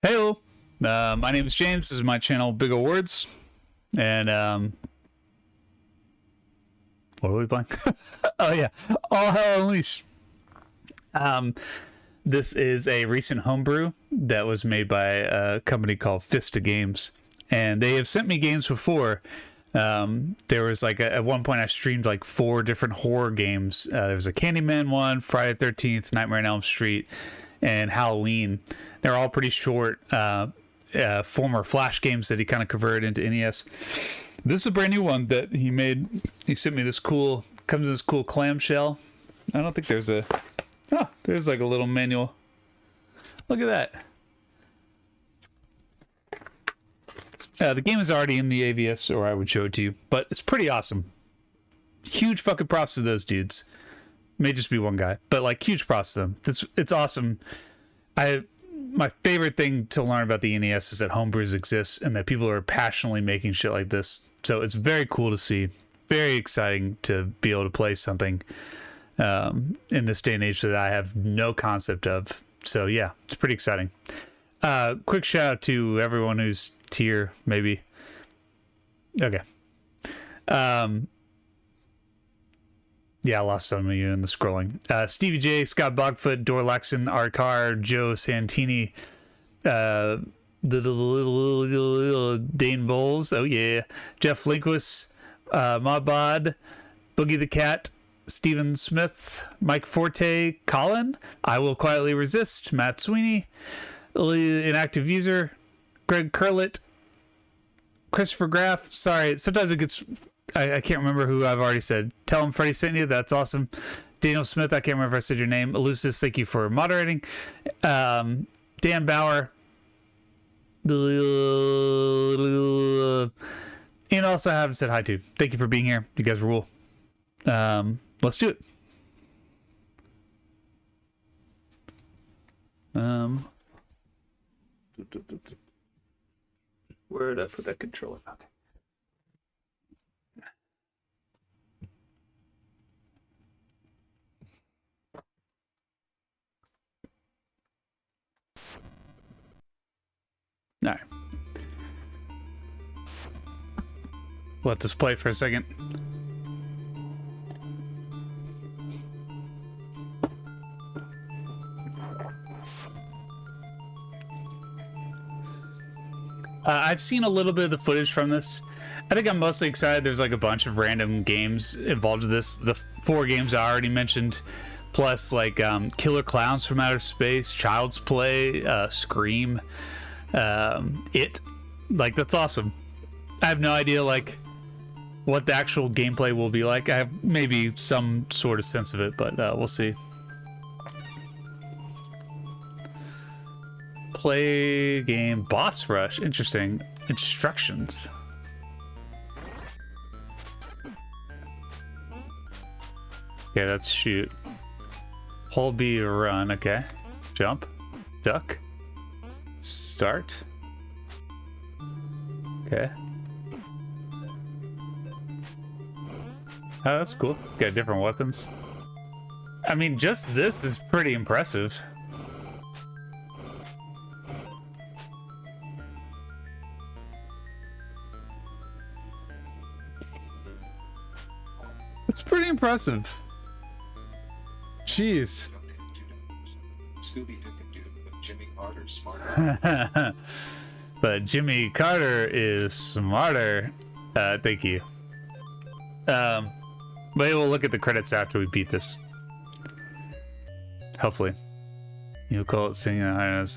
Heyo, my name is James. This is my channel, Big Ol' Words, and what are we playing? Oh yeah, All Hell Unleashed. This is a recent homebrew that was made by a company called Vista Games, and they have sent me games before. There was like at one point I streamed like 4 different horror games. There was a Candyman one, Friday the 13th, Nightmare on Elm Street, and Halloween. They're all pretty short former Flash games that he kind of converted into NES. This is a brand new one that he made. He sent me this cool, comes in this cool clamshell. I don't think there's a, there's like a little manual. Look at that. The game is already in the AVS, or I would show it to you, but it's pretty awesome. Huge fucking props to those dudes. May just be one guy, but like huge props to them. It's awesome. My favorite thing to learn about the NES is that homebrews exist and that people are passionately making shit like this. So it's very cool to see. Very exciting to be able to play something in this day and age that I have no concept of. So yeah, it's pretty exciting. Quick shout out to everyone who's tier, maybe. Okay. Yeah, I lost some of you in the scrolling. Stevie J, Scott Bogfoot, Dor Laxon, Arkar, Joe Santini, Dane Bowles, oh yeah, Jeff Linquist, Mabod, Boogie the Cat, Stephen Smith, Mike Forte, Colin, I Will Quietly Resist, Matt Sweeney, Inactive User, Greg Curlett, Christopher Graff. Sorry, sometimes it gets... I can't remember who I've already said. Tell him Freddie sent you. That's awesome. Daniel Smith, I can't remember if I said your name. Elusis, thank you for moderating. Dan Bauer. And also I haven't said hi to. Thank you for being here. You guys rule. Let's do it. Where did I put that controller? Okay. All right. Let this play for a second. I've seen a little bit of the footage from this. I think I'm mostly excited. There's like a bunch of random games involved with this. The 4 games I already mentioned, plus like Killer Clowns from Outer Space, Child's Play, Scream, It. Like, that's awesome. I have no idea like what the actual gameplay will be like. I have maybe some sort of sense of it, but we'll see. Play game boss rush. Interesting. Instructions. Okay, that's shoot. Hold B to run. Okay. Jump. Duck. Start. Okay. Oh, that's cool. Got different weapons. I mean, just this is pretty impressive. It's pretty impressive. Jeez. But Jimmy Carter is smarter. Thank you. But we'll look at the credits after we beat this. Hopefully. You'll call it singing the highness.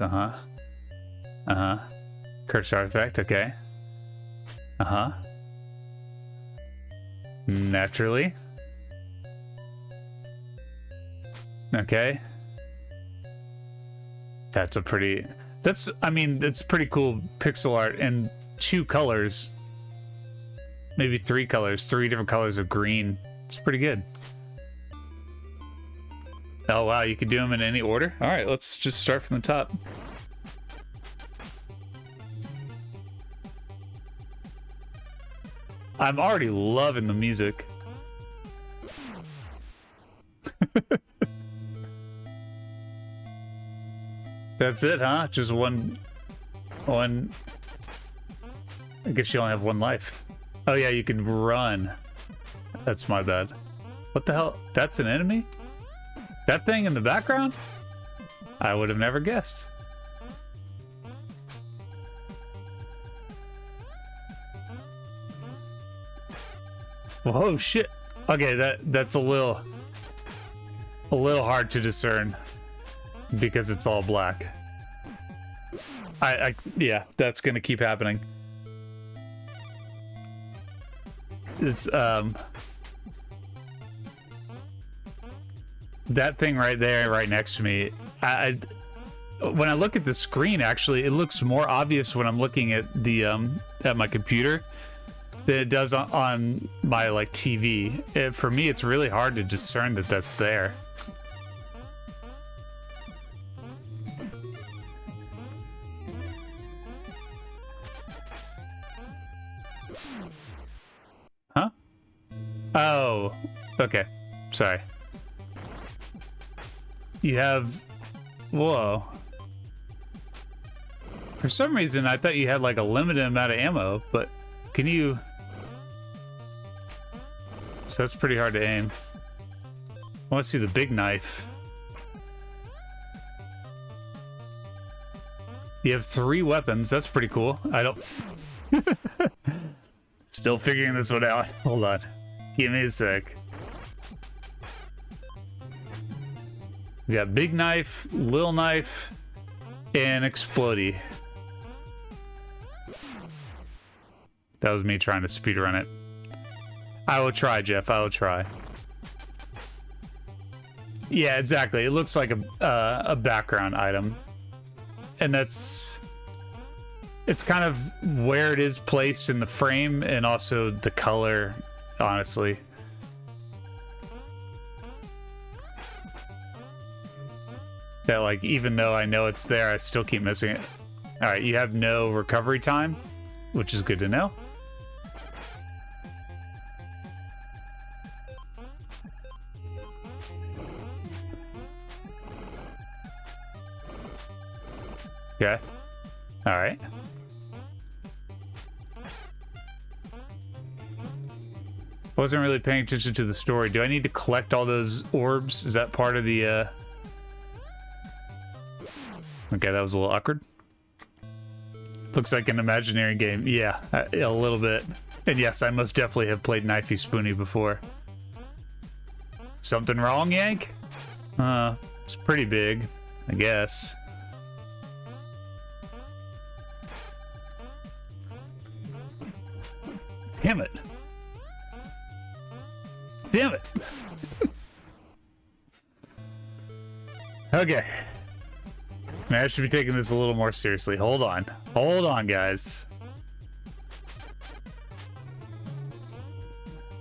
Curse artifact. Okay. Naturally. Okay. That's a pretty... I mean, it's pretty cool pixel art and 2 colors. Maybe 3 colors. 3 different colors of green. It's pretty good. Oh, wow. You could do them in any order? All right, let's just start from the top. I'm already loving the music. That's it, huh? Just one One. I guess you only have one life. Oh yeah, you can run. That's my bad. What the hell? That's an enemy? That thing in the background? I would have never guessed. Whoa, shit. Okay, that's a little hard to discern because it's all black. Yeah, that's gonna keep happening. It's that thing right there, right next to me. When I look at the screen, actually, it looks more obvious when I'm looking at the at my computer than it does on my like TV. For me, it's really hard to discern that that's there. Huh? Oh, okay. Sorry. You have... Whoa. For some reason, I thought you had like a limited amount of ammo, but can you... So that's pretty hard to aim. I want to see the big knife. You have 3 weapons. That's pretty cool. I don't... Still figuring this one out. Hold on. Give me a sec. We got big knife, little knife, and explodey. That was me trying to speedrun it. I will try, Jeff. I will try. Yeah, exactly. It looks like a background item, and it's kind of where it is placed in the frame, and also the color. Honestly. That, like, even though I know it's there, I still keep missing it. Alright, you have no recovery time, which is good to know. Okay. Alright. I wasn't really paying attention to the story. Do I need to collect all those orbs? Is that part of the, Okay, that was a little awkward. Looks like an imaginary game. Yeah, a little bit. And yes, I most definitely have played Knifey Spoony before. Something wrong, Yank? It's pretty big, I guess. Damn it. Damn it. Okay. Man, I should be taking this a little more seriously. Hold on. Hold on, guys.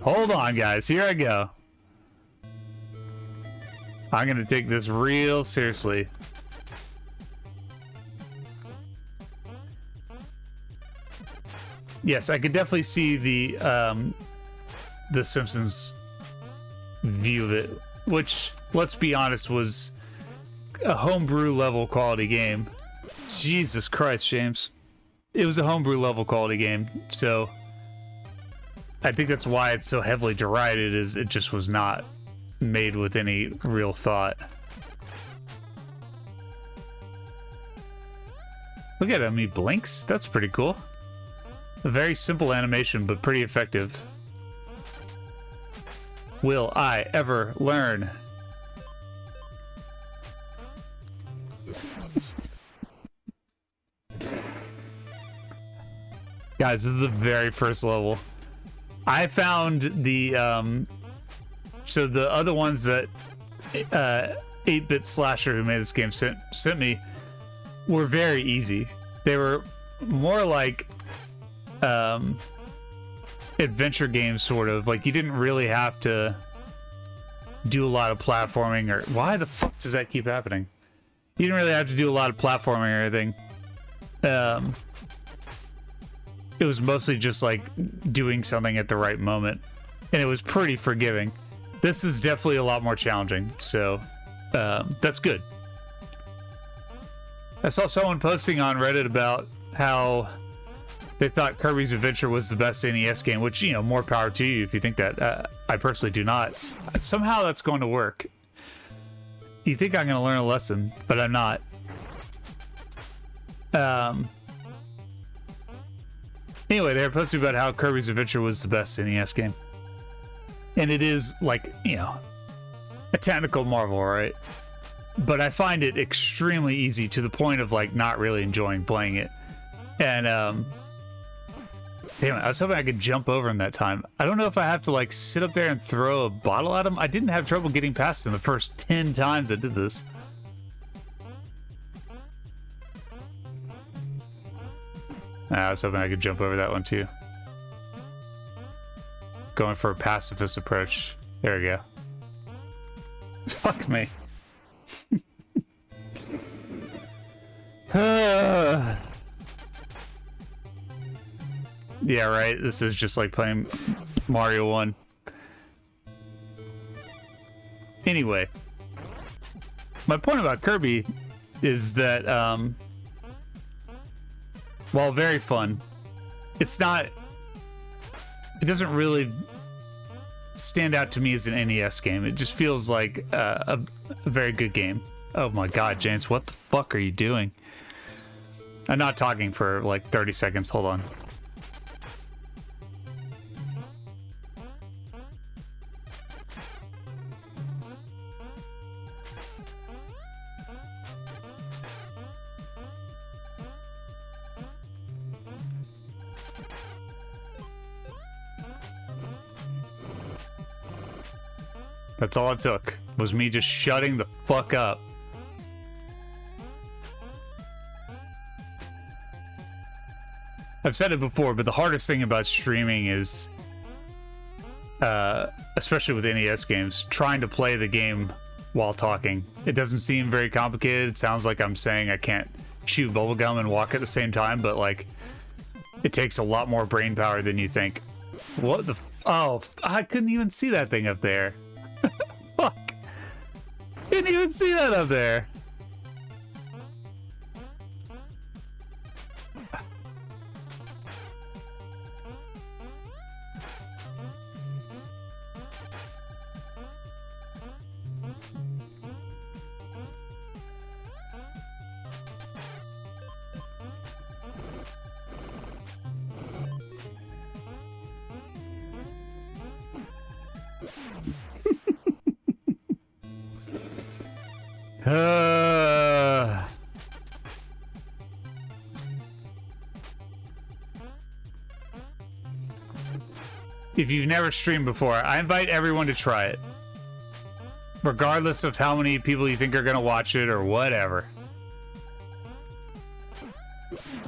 Hold on, guys. Here I go. I'm gonna take this real seriously. Yes, I could definitely see the Simpsons view of it, which, let's be honest, was a homebrew level quality game. Jesus Christ, James. It was a homebrew level quality game, so I think that's why it's so heavily derided, is it just was not made with any real thought. Look at him, he blinks. That's pretty cool. A very simple animation, but pretty effective. Will I ever learn? Guys, this is the very first level. I found the so the other ones that 8-bit slasher who made this game sent me were very easy. They were more like adventure games, sort of. Like, you didn't really have to do a lot of platforming, or why the fuck does that keep happening? You didn't really have to do a lot of platforming or anything. It was mostly just like doing something at the right moment, and it was pretty forgiving. This is definitely a lot more challenging, so that's good. I saw someone posting on Reddit about how they thought Kirby's Adventure was the best NES game, which, you know, more power to you if you think that. I personally do not. Somehow that's going to work. You think I'm going to learn a lesson, but I'm not. Anyway, they were posting about how Kirby's Adventure was the best NES game. And it is, like, you know, a technical marvel, right? But I find it extremely easy to the point of, like, not really enjoying playing it. And, damn it, I was hoping I could jump over him that time. I don't know if I have to, like, sit up there and throw a bottle at him. I didn't have trouble getting past him the first 10 times I did this. I was hoping I could jump over that one, too. Going for a pacifist approach. There we go. Fuck me. Yeah, right. This is just like playing Mario 1. Anyway, my point about Kirby is that, while very fun, it doesn't really stand out to me as an NES game. It just feels like a very good game. Oh my god, James, what the fuck are you doing? I'm not talking for like 30 seconds. Hold on. That's all it took, was me just shutting the fuck up. I've said it before, but the hardest thing about streaming is, especially with NES games, trying to play the game while talking. It doesn't seem very complicated. It sounds like I'm saying I can't chew bubblegum and walk at the same time, but like, it takes a lot more brain power than you think. What the oh, I couldn't even see that thing up there. Fuck. Didn't even see that up there. If you've never streamed before, I invite everyone to try it. Regardless of how many people you think are going to watch it or whatever.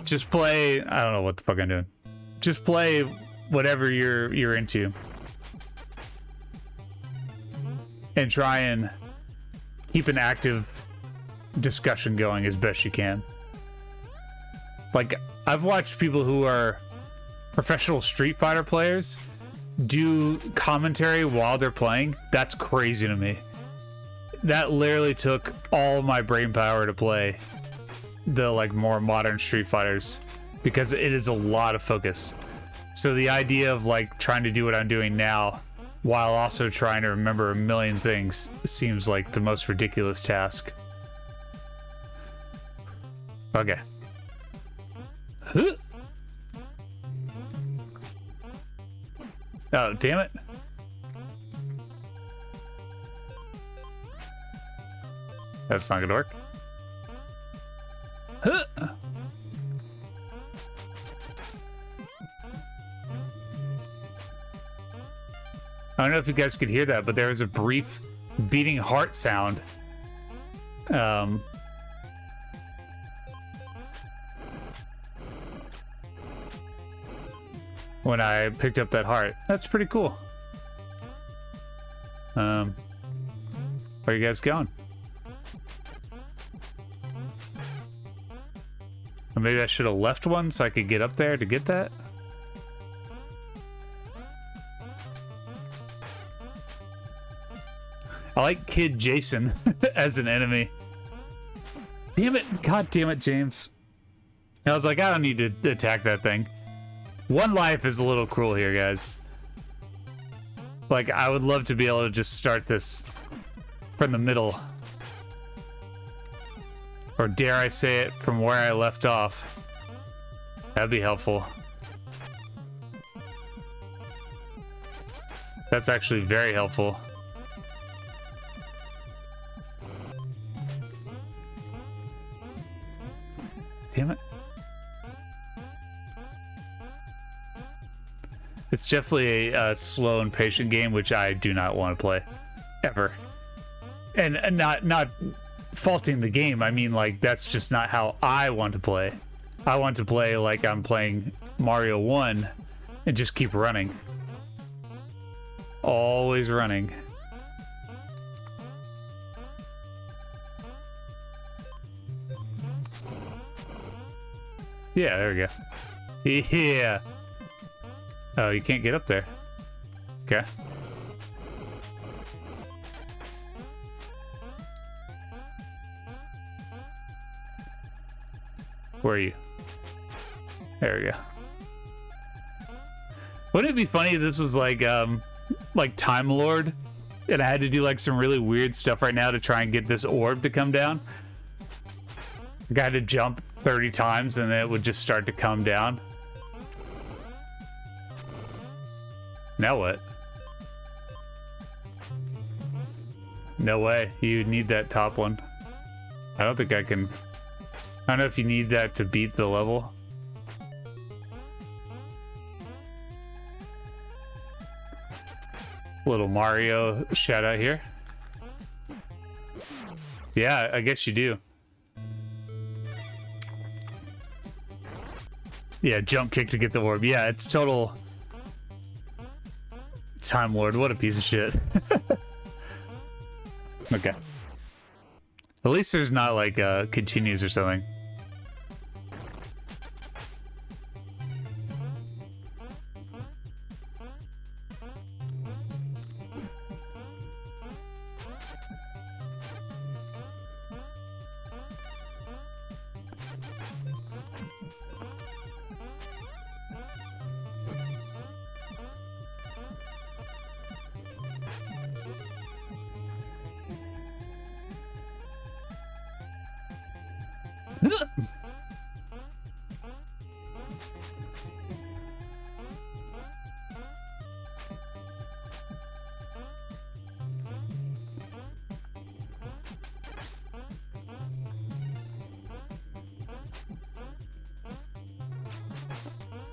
Just play, I don't know what the fuck I'm doing. Just play whatever you're into. And try and keep an active discussion going as best you can. Like, I've watched people who are professional Street Fighter players do commentary while they're playing. That's crazy to me. That literally took all my brain power to play the like more modern Street Fighters, because it is a lot of focus. So the idea of like trying to do what I'm doing now while also trying to remember a million things seems like the most ridiculous task. Okay. Oh, damn it. That's not gonna work. I don't know if you guys could hear that, but there was a brief beating heart sound. When I picked up that heart. That's pretty cool. Where are you guys going? Or maybe I should have left one so I could get up there to get that? I like Kid Jason as an enemy. Damn it. God damn it, James. I was like, I don't need to attack that thing. One life is a little cruel here, guys. Like, I would love to be able to just start this from the middle. Or dare I say it, from where I left off. That'd be helpful. That's actually very helpful. Damn it. It's definitely a slow and patient game, which I do not want to play. Ever. And not faulting the game. I mean, like, that's just not how I want to play. I want to play like I'm playing Mario 1 and just keep running. Always running. Yeah, there we go. Yeah. Oh, you can't get up there. Okay. Where are you? There we go. Wouldn't it be funny if this was like Time Lord, and I had to do like some really weird stuff right now to try and get this orb to come down? I got to jump 30 times and then it would just start to come down. Now what? No way. You need that top one. I don't think I can. I don't know if you need that to beat the level. Little Mario shout out here. Yeah, I guess you do. Yeah, jump kick to get the orb. Yeah, it's total Time Lord. What a piece of shit. Okay. At least there's not like continues or something.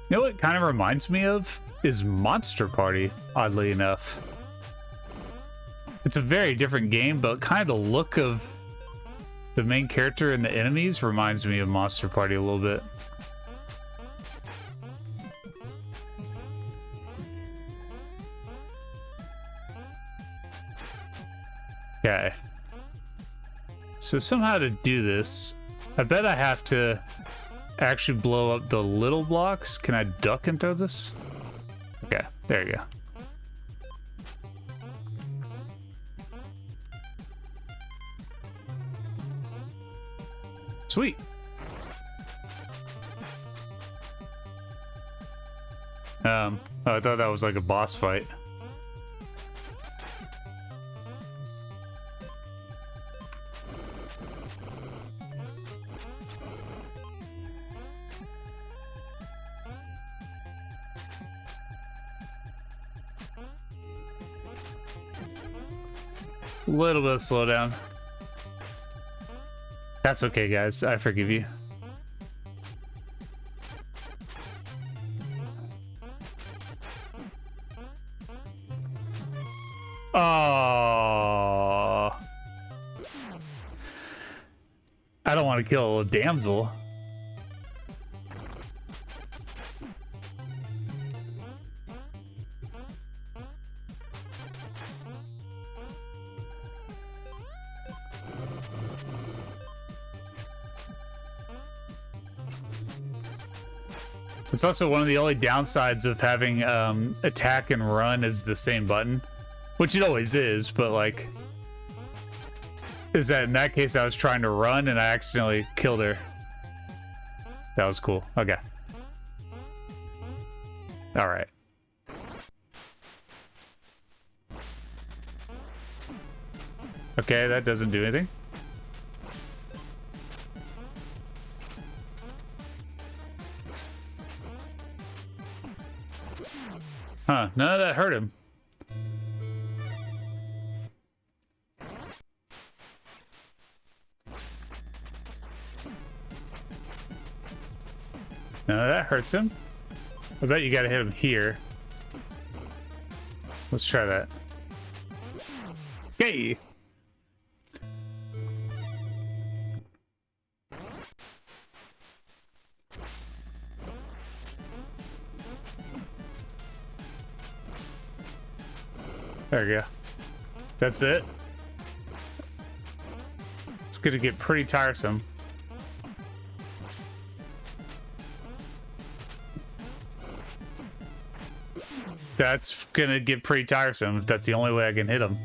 You know what it kind of reminds me of is Monster Party, oddly enough. It's a very different game, but kind of the look of the main character and the enemies reminds me of Monster Party a little bit. Okay. So somehow to do this, I bet I have to actually blow up the little blocks. Can I duck and throw this? Okay, there you go. Sweet. Oh, I thought that was like a boss fight. A little bit of slowdown. That's okay, guys. I forgive you. Oh, I don't want to kill a little damsel. It's also one of the only downsides of having attack and run as the same button, which it always is, but like, is that in that case I was trying to run and I accidentally killed her. That was cool. Okay. All right. Okay, that doesn't do anything. Huh, none of that hurt him. None of that hurts him. I bet you gotta hit him here. Let's try that. Okay. There we go. That's it. It's gonna get pretty tiresome. That's gonna get pretty tiresome if that's the only way I can hit him.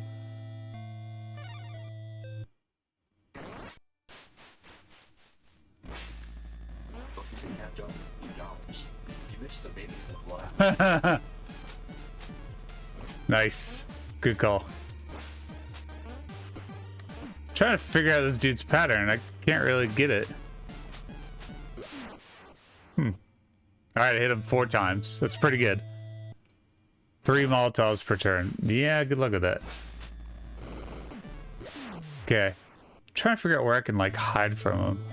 Nice. Good call. Trying to figure out this dude's pattern. I can't really get it. Alright, I hit him 4 times. That's pretty good. 3 Molotovs per turn. Yeah, good luck with that. Okay. Trying to figure out where I can, like, hide from him.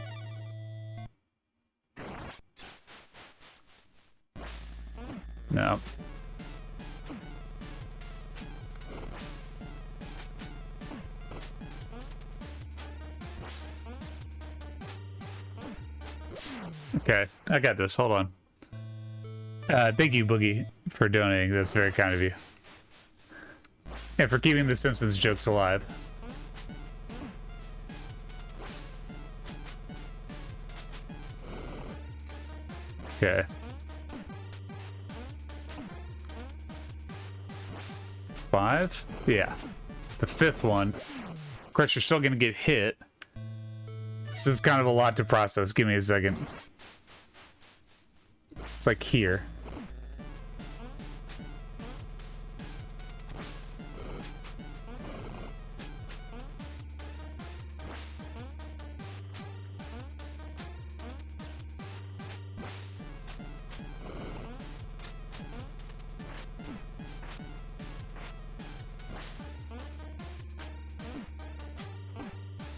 No. Okay, I got this. Hold on. Thank you, Boogie, for donating. That's very kind of you. And for keeping the Simpsons jokes alive. Okay. Five? Yeah. The 5th one. Of course, you're still gonna get hit. This is kind of a lot to process. Give me a second. It's like here.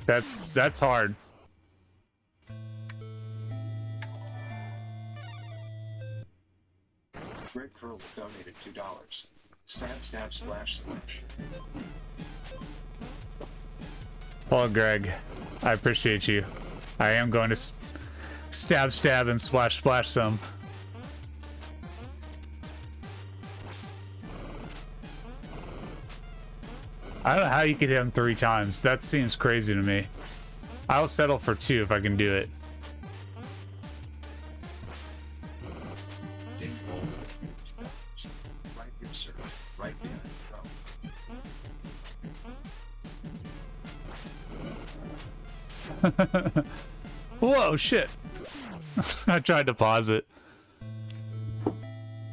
That's hard. Greg Curl donated $2. Stab, stab, splash, splash. Well, Greg, I appreciate you. I am going to stab, stab, and splash, splash some. I don't know how you could hit him 3 times. That seems crazy to me. I'll settle for 2 if I can do it. Right here, sir. Right behind the drum. Whoa, shit. I tried to pause it.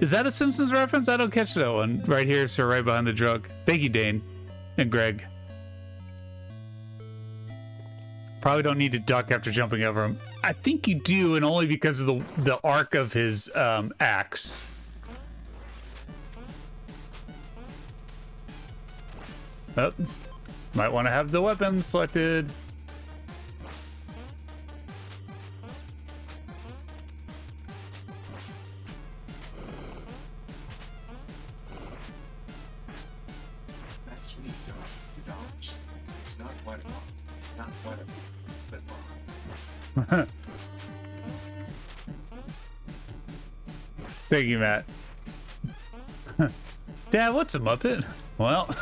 Is that a Simpsons reference? I don't catch that one. Right here, sir, right behind the drug. Thank you, Dane. And Greg. Probably don't need to duck after jumping over him. I think you do, and only because of the arc of his axe. Oh, might want to have the weapon selected. That's me, $2. It's not quite a lot. Not quite a bit long. Thank you, Matt. Dad, what's a Muppet? Well...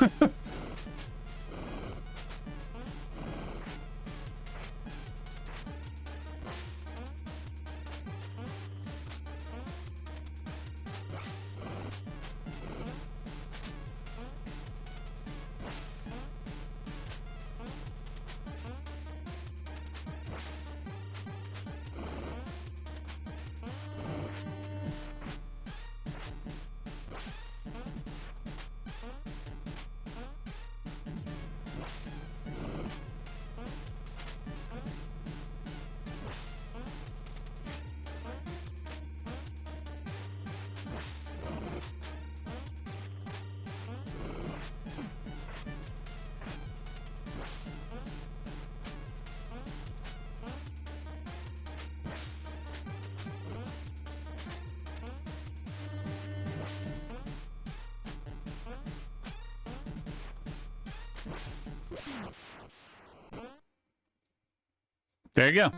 There you go.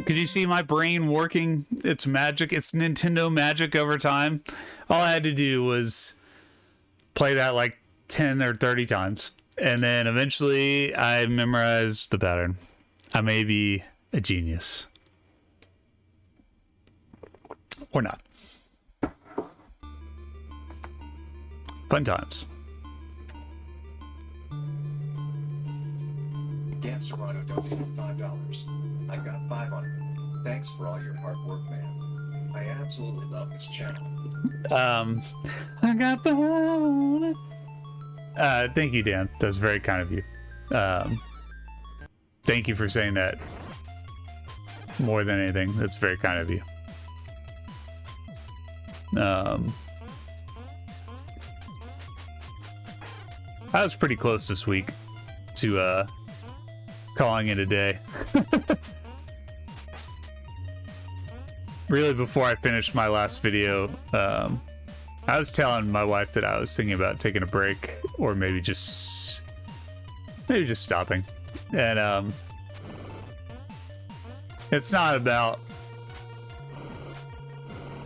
Could you see my brain working? It's magic. It's Nintendo magic over time. All I had to do was play that like 10 or 30 times. And then eventually I memorized the pattern. I may be a genius. Or not. Fun times. Dan Serrano donated $5. I got 5 on it. Thanks for all your hard work, man. I absolutely love this channel. I got the thank you, Dan. That's very kind of you. Thank you for saying that more than anything. That's very kind of you. I was pretty close this week to calling it a day. Really, before I finished my last video, I was telling my wife that I was thinking about taking a break, or maybe just stopping. And it's not about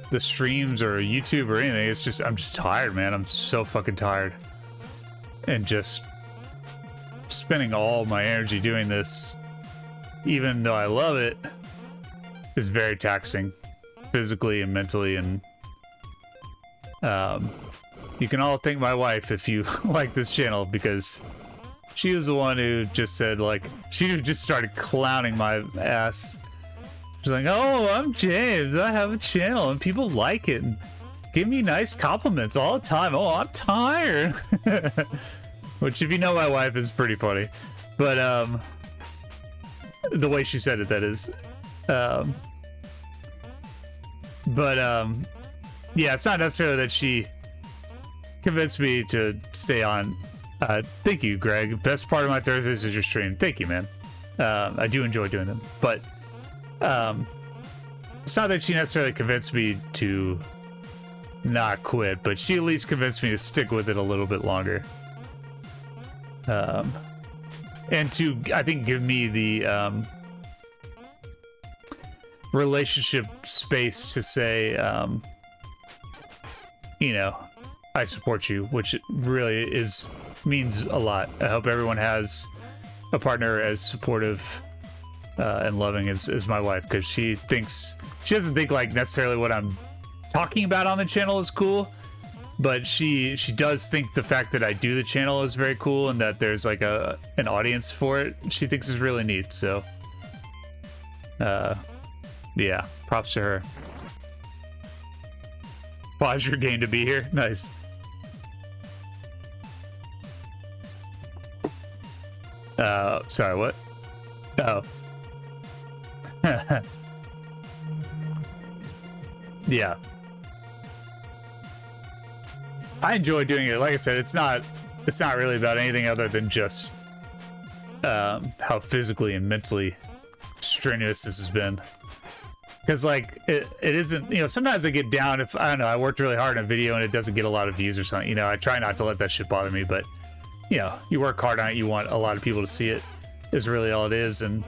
the streams or YouTube or anything. It's just I'm just tired, man. I'm so fucking tired, and just spending all my energy doing this, even though I love it, is very taxing, physically and mentally. And you can all thank my wife if you like this channel, because she was the one who just said, like, she just started clowning my ass. She's like, "Oh, I'm James. I have a channel and people like it and give me nice compliments all the time. Oh, I'm tired." Which, if you know my wife, is pretty funny. But the way she said it, that is. Yeah, it's not necessarily that she convinced me to stay on. Thank you, Greg. Best part of my Thursdays is your stream. Thank you, man. I do enjoy doing them. But it's not that she necessarily convinced me to not quit, but she at least convinced me to stick with it a little bit longer. And to, I think, give me the relationship space to say, you know, I support you, which really means a lot. I hope everyone has a partner as supportive and loving as my wife, because she doesn't think like necessarily what I'm talking about on the channel is cool, but she does think the fact that I do the channel is very cool, and that there's like an audience for it. She thinks is really neat. So yeah, props to her. Pause your game to be here. Nice. Sorry, what? Oh. Yeah. I enjoy doing it. Like I said, it's not really about anything other than just how physically and mentally strenuous this has been. Because, like, it isn't, you know, sometimes I get down if, I don't know, I worked really hard on a video and it doesn't get a lot of views or something. You know, I try not to let that shit bother me, but, you know, you work hard on it, you want a lot of people to see it, is really all it is. And,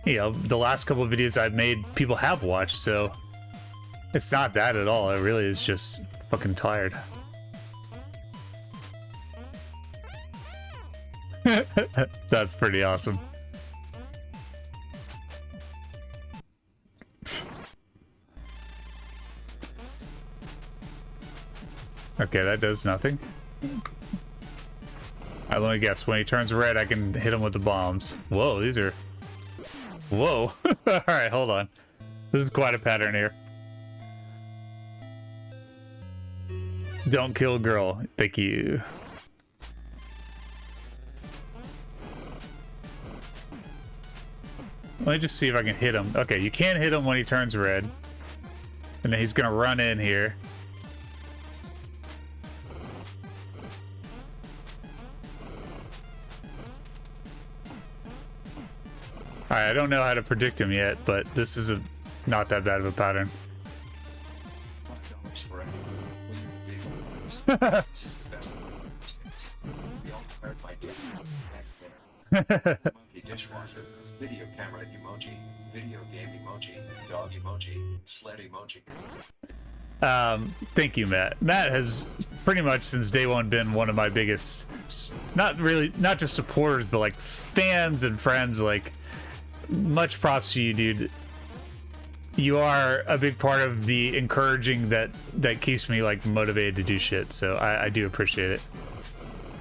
you know, the last couple of videos I've made, people have watched, so it's not that at all. It really is just fucking tired. That's pretty awesome. Okay, that does nothing. Alright, let me guess. When he turns red, I can hit him with the bombs. Whoa, these are... Whoa. Alright, hold on. This is quite a pattern here. Don't kill girl. Thank you. Let me just see if I can hit him. Okay, you can't hit him when he turns red. And then he's gonna run in here. Alright, I don't know how to predict him yet, but this is not that bad of a pattern. $5 for everyone. This is the best one. We all hired my dad back there. Monkey dishwasher, video camera emoji, video game emoji, dog emoji, sled emoji. Thank you, Matt. Matt has pretty much since day one been one of my biggest, not just supporters, but like fans and friends. Like, much props to you, dude. You are a big part of the encouraging that keeps me like motivated to do shit. So I do appreciate it.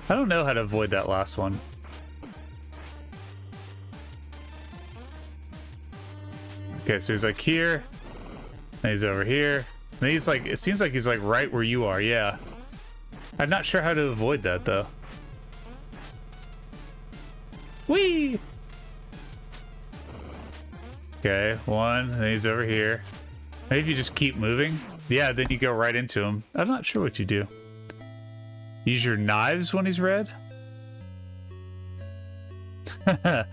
I don't know how to avoid that last one. Okay, so he's like here, and he's over here. And he's like, it seems like he's like right where you are, yeah. I'm not sure how to avoid that though. Whee! Okay, one, and he's over here. Maybe you just keep moving. Yeah, then you go right into him. I'm not sure what you do. Use your knives when he's red? The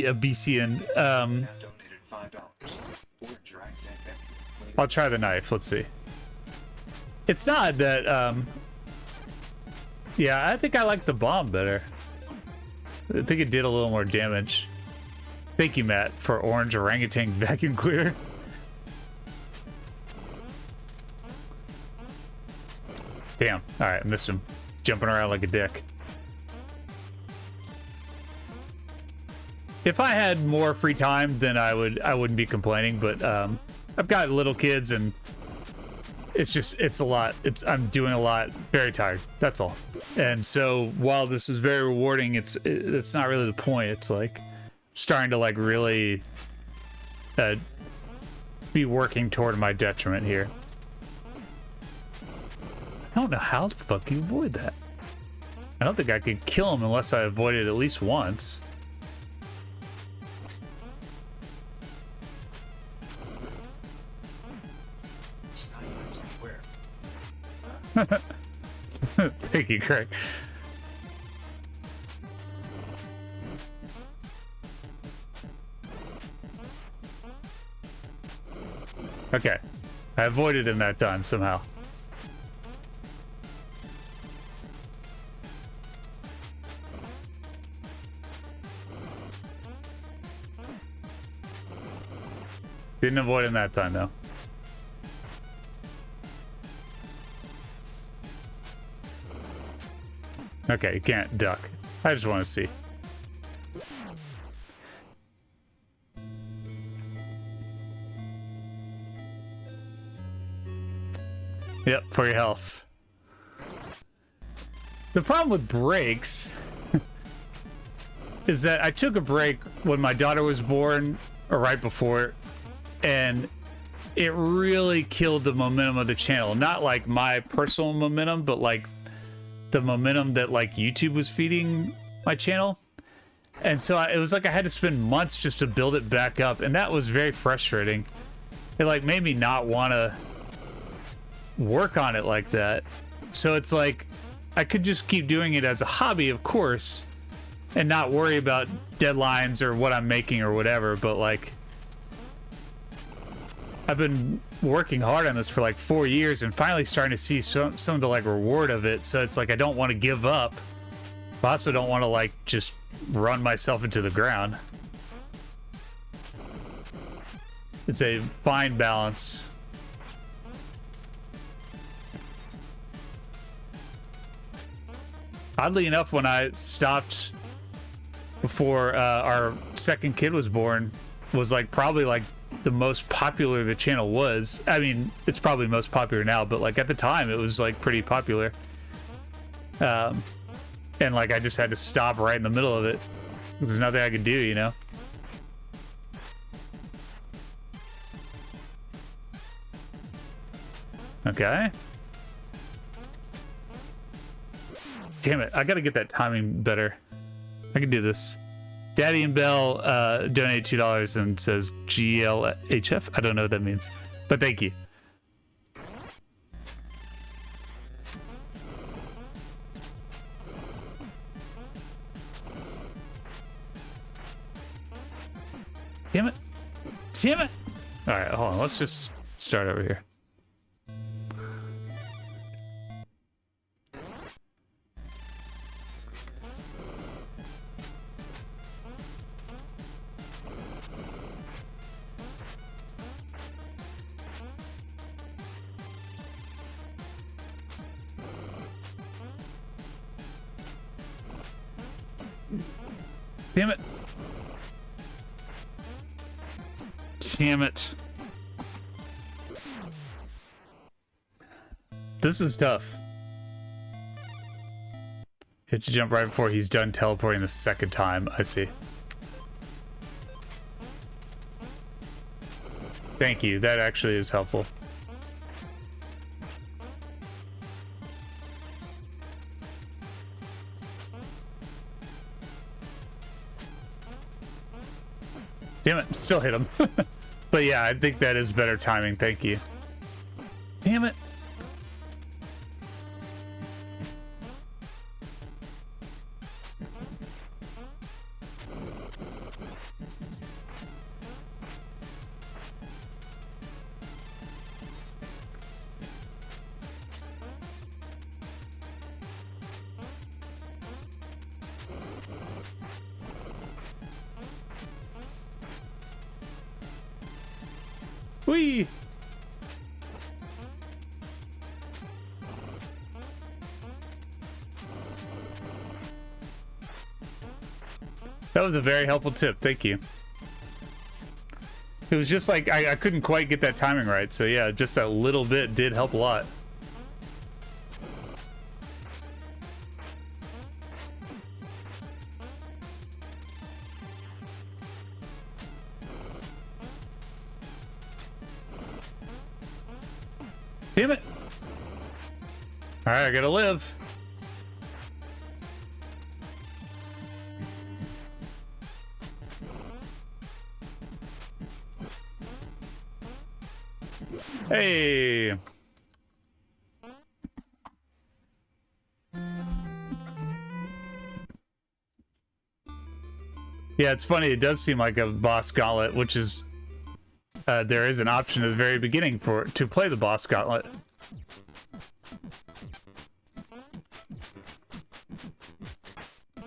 Abyssian, Donated $5. I'll try the knife. Let's see. It's not that, yeah, I think I like the bomb better. I think it did a little more damage. Thank you, Matt, for orange orangutan vacuum cleaner. Damn. All right, I missed him. Jumping around like a dick. If I had more free time, then I wouldn't be complaining, but I've got little kids and it's a lot. I'm doing a lot, very tired. That's all. And so while this is very rewarding, it's not really the point. It's like starting to like really be working toward my detriment here. I don't know how the fuck you avoid that. I don't think I could kill him unless I avoid it at least once. Thank you, Craig. Okay. I avoided him that time somehow. Didn't avoid him that time, though. Okay, you can't duck. I just want to see. Yep, for your health. The problem with breaks is that I took a break when my daughter was born, or right before, and it really killed the momentum of the channel. Not like my personal momentum, but like the momentum that like YouTube was feeding my channel. And so it was like I had to spend months just to build it back up, and that was very frustrating. It like made me not want to work on it like that. So it's like I could just keep doing it as a hobby, of course, and not worry about deadlines or what I'm making or whatever, but like I've been working hard on this for like 4 years and finally starting to see some of the like reward of it. So it's like I don't want to give up, but I also don't want to like just run myself into the ground. It's a fine balance. Oddly enough, when I stopped before our second kid was born, was like probably like the most popular the channel was. I mean, it's probably most popular now, but like at the time it was like pretty popular. And like I just had to stop right in the middle of it. There's nothing I could do, you know? Okay. Damn it, I gotta get that timing better. I can do this. Daddy and Bell donated $2 and says GLHF. I don't know what that means, but thank you. Damn it. Damn it. All right, hold on. Let's just start over here. Damn it. Damn it. This is tough. You have to jump right before he's done teleporting the second time. I see. Thank you. That actually is helpful. Damn it, still hit him. But yeah, I think that is better timing. Thank you. Damn it. Whee! That was a very helpful tip. Thank you. It was just like I couldn't quite get that timing right. So yeah, just that little bit did help a lot. Damn it. All right, I gotta live. Hey. Yeah, it's funny. It does seem like a boss gauntlet, which is there is an option at the very beginning to play the boss gauntlet.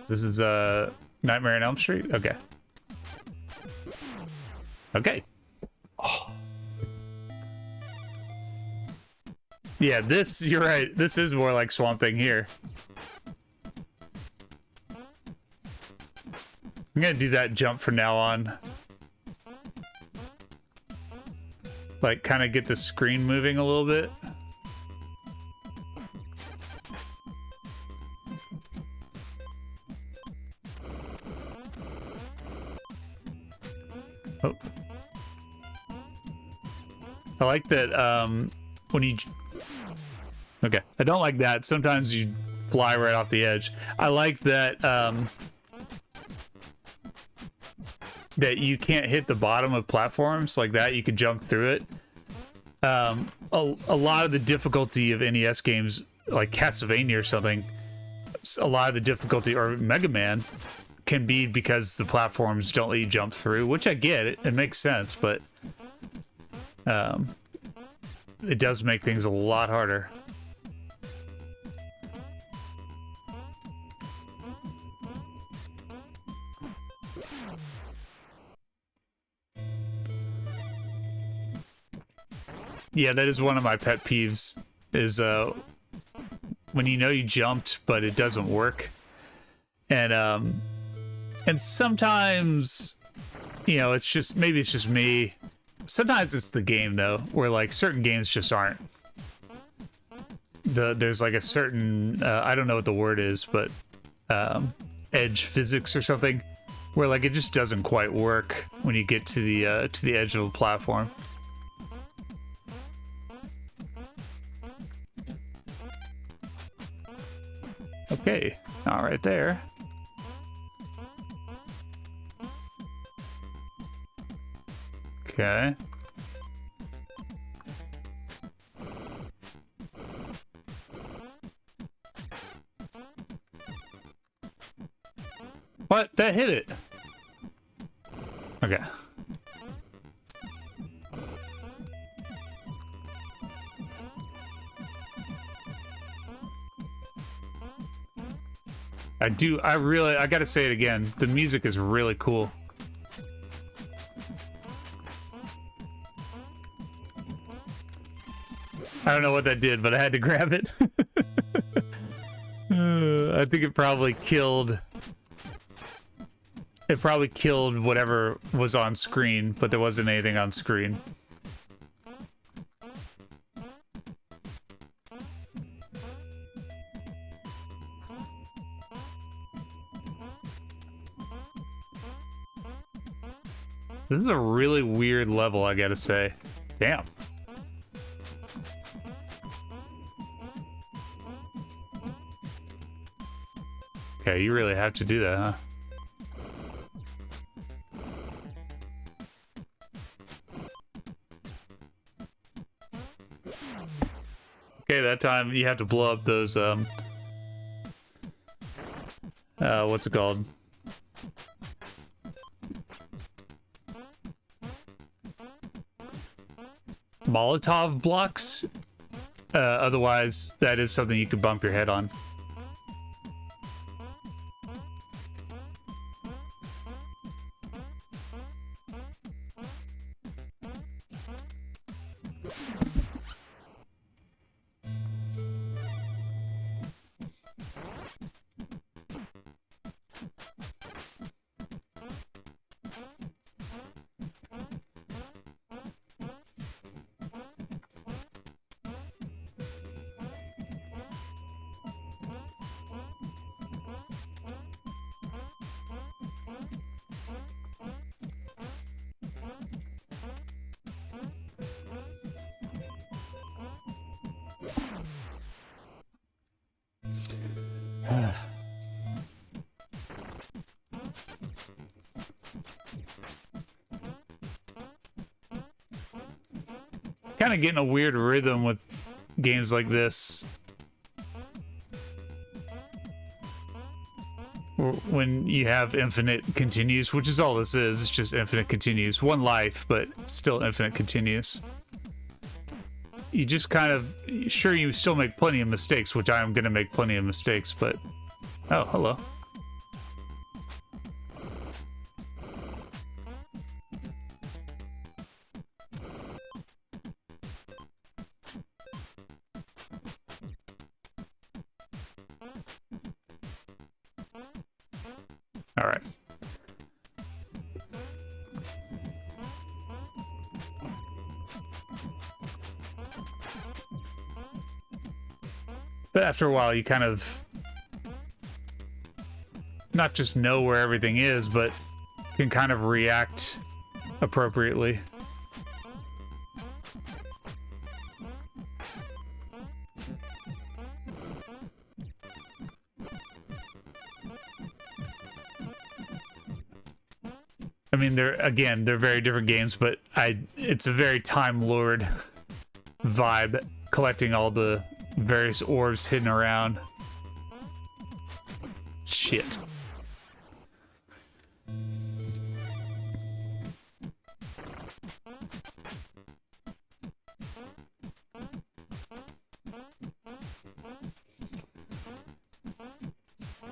This is Nightmare on Elm Street. Okay. Okay. Oh. Yeah, this, you're right. This is more like Swamp Thing here. I'm gonna do that jump from now on. Like, kind of get the screen moving a little bit. Oh. I like that, when you... Okay, I don't like that. Sometimes you fly right off the edge. I like that, that you can't hit the bottom of platforms like that. You can jump through it. A lot of the difficulty of NES games, like Castlevania or something, a lot of the difficulty, or Mega Man, can be because the platforms don't let you jump through, which I get. It makes sense, but it does make things a lot harder. Yeah, that is one of my pet peeves, is when you know you jumped but it doesn't work. And sometimes, you know, it's just, maybe it's just me. Sometimes it's the game though, where like certain games just aren't. There's like a certain I don't know what the word is, but edge physics or something, where like it just doesn't quite work when you get to the edge of a platform. Okay, all right there. Okay. What? That hit it. Okay. I gotta say it again. The music is really cool. I don't know what that did, but I had to grab it. I think it probably killed it probably killed whatever was on screen, but there wasn't anything on screen. This is a really weird level, I gotta say. Damn. Okay, you really have to do that, huh? Okay, that time you have to blow up those, what's it called? Molotov blocks. Otherwise, that is something you could bump your head on. Kind of getting a weird rhythm with games like this. When you have infinite continues, which is all this is, it's just infinite continues. One life, but still infinite continues. You just kind of, sure, you still make plenty of mistakes, which I'm going to make plenty of mistakes, but... Oh, hello. All right. But after a while, you kind of not just know where everything is, but can kind of react appropriately. I mean, they're very different games, but it's a very Time Lord vibe, collecting all the various orbs hidden around. Shit.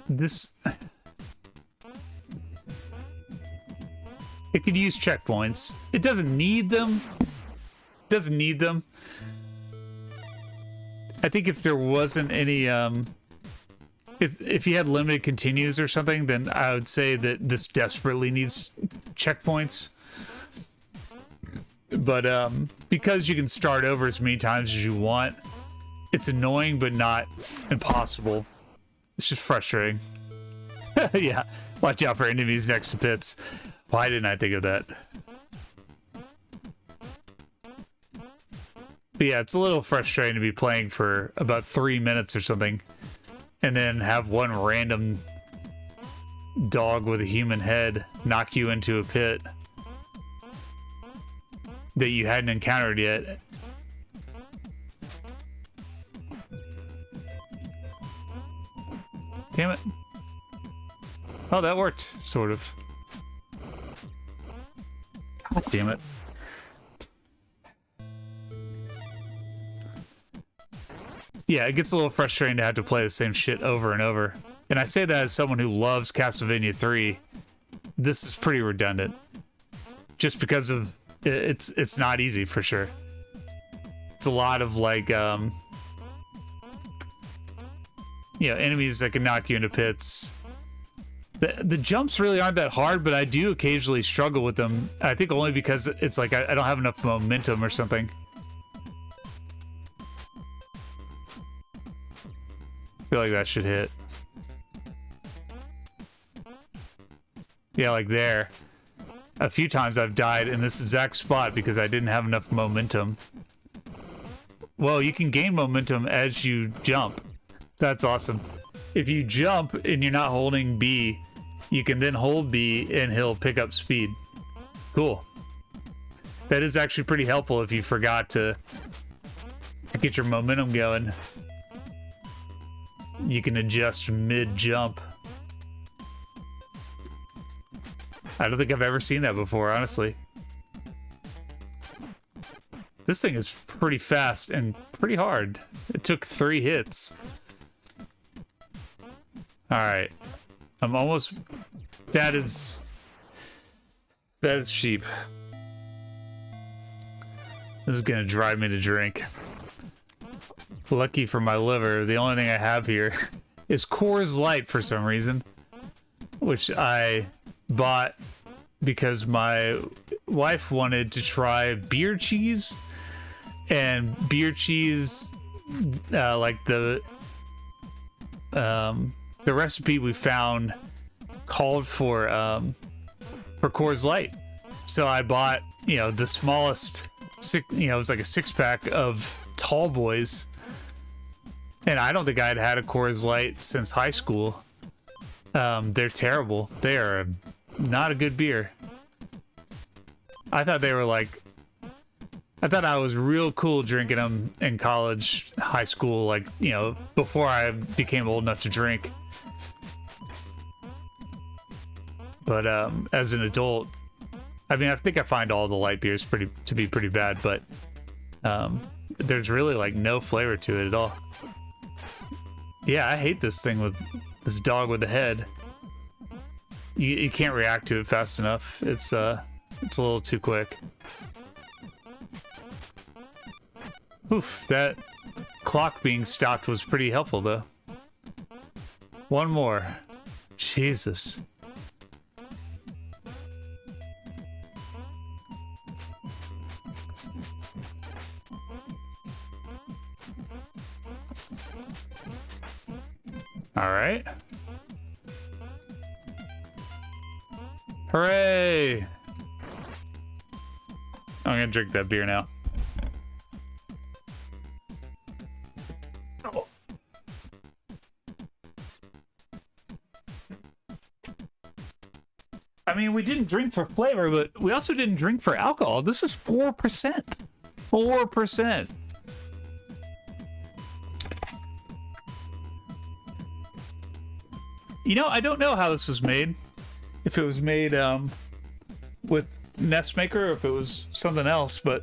This... It could use checkpoints. It doesn't need them. Doesn't need them. I think if there wasn't any, if you had limited continues or something, then I would say that this desperately needs checkpoints. But because you can start over as many times as you want, it's annoying but not impossible. It's just frustrating. Yeah, watch out for enemies next to pits. Why didn't I think of that? But yeah, it's a little frustrating to be playing for about 3 minutes or something, and then have one random dog with a human head knock you into a pit that you hadn't encountered yet. Damn it. Oh, that worked, sort of. God damn it. Yeah, it gets a little frustrating to have to play the same shit over and over. And I say that as someone who loves Castlevania 3. This is pretty redundant. Just because of... It's not easy, for sure. It's a lot of, like, you know, enemies that can knock you into pits. The jumps really aren't that hard, but I do occasionally struggle with them. I think only because it's like I don't have enough momentum or something. I feel like that should hit. Yeah, like there. A few times I've died in this exact spot because I didn't have enough momentum. Well, you can gain momentum as you jump. That's awesome. If you jump and you're not holding B, you can then hold B and he'll pick up speed. Cool. That is actually pretty helpful if you forgot to get your momentum going. You can adjust mid-jump. I don't think I've ever seen that before, honestly. This thing is pretty fast and pretty hard. It took 3 hits. Alright. I'm almost... That is cheap. This is gonna drive me to drink. Lucky for my liver, the only thing I have here is Coors Light for some reason, which I bought because my wife wanted to try beer cheese, and beer cheese, like the recipe we found called for Coors Light. So I bought, you know, the smallest, it was like a 6-pack of Tall Boys. And I don't think I'd had a Coors Light since high school. They're terrible. They are not a good beer. I thought they were like... I thought I was real cool drinking them in college, high school, like, you know, before I became old enough to drink. But as an adult, I mean, I think I find all the light beers to be pretty bad, but there's really like no flavor to it at all. Yeah, I hate this thing with this dog with the head. You can't react to it fast enough. It's a little too quick. Oof, that clock being stopped was pretty helpful though. One more. Jesus. All right. Hooray! I'm gonna drink that beer now. Oh. I mean, we didn't drink for flavor, but we also didn't drink for alcohol. This is 4%. 4%. You know, I don't know how this was made. If it was made with NES Maker or if it was something else, but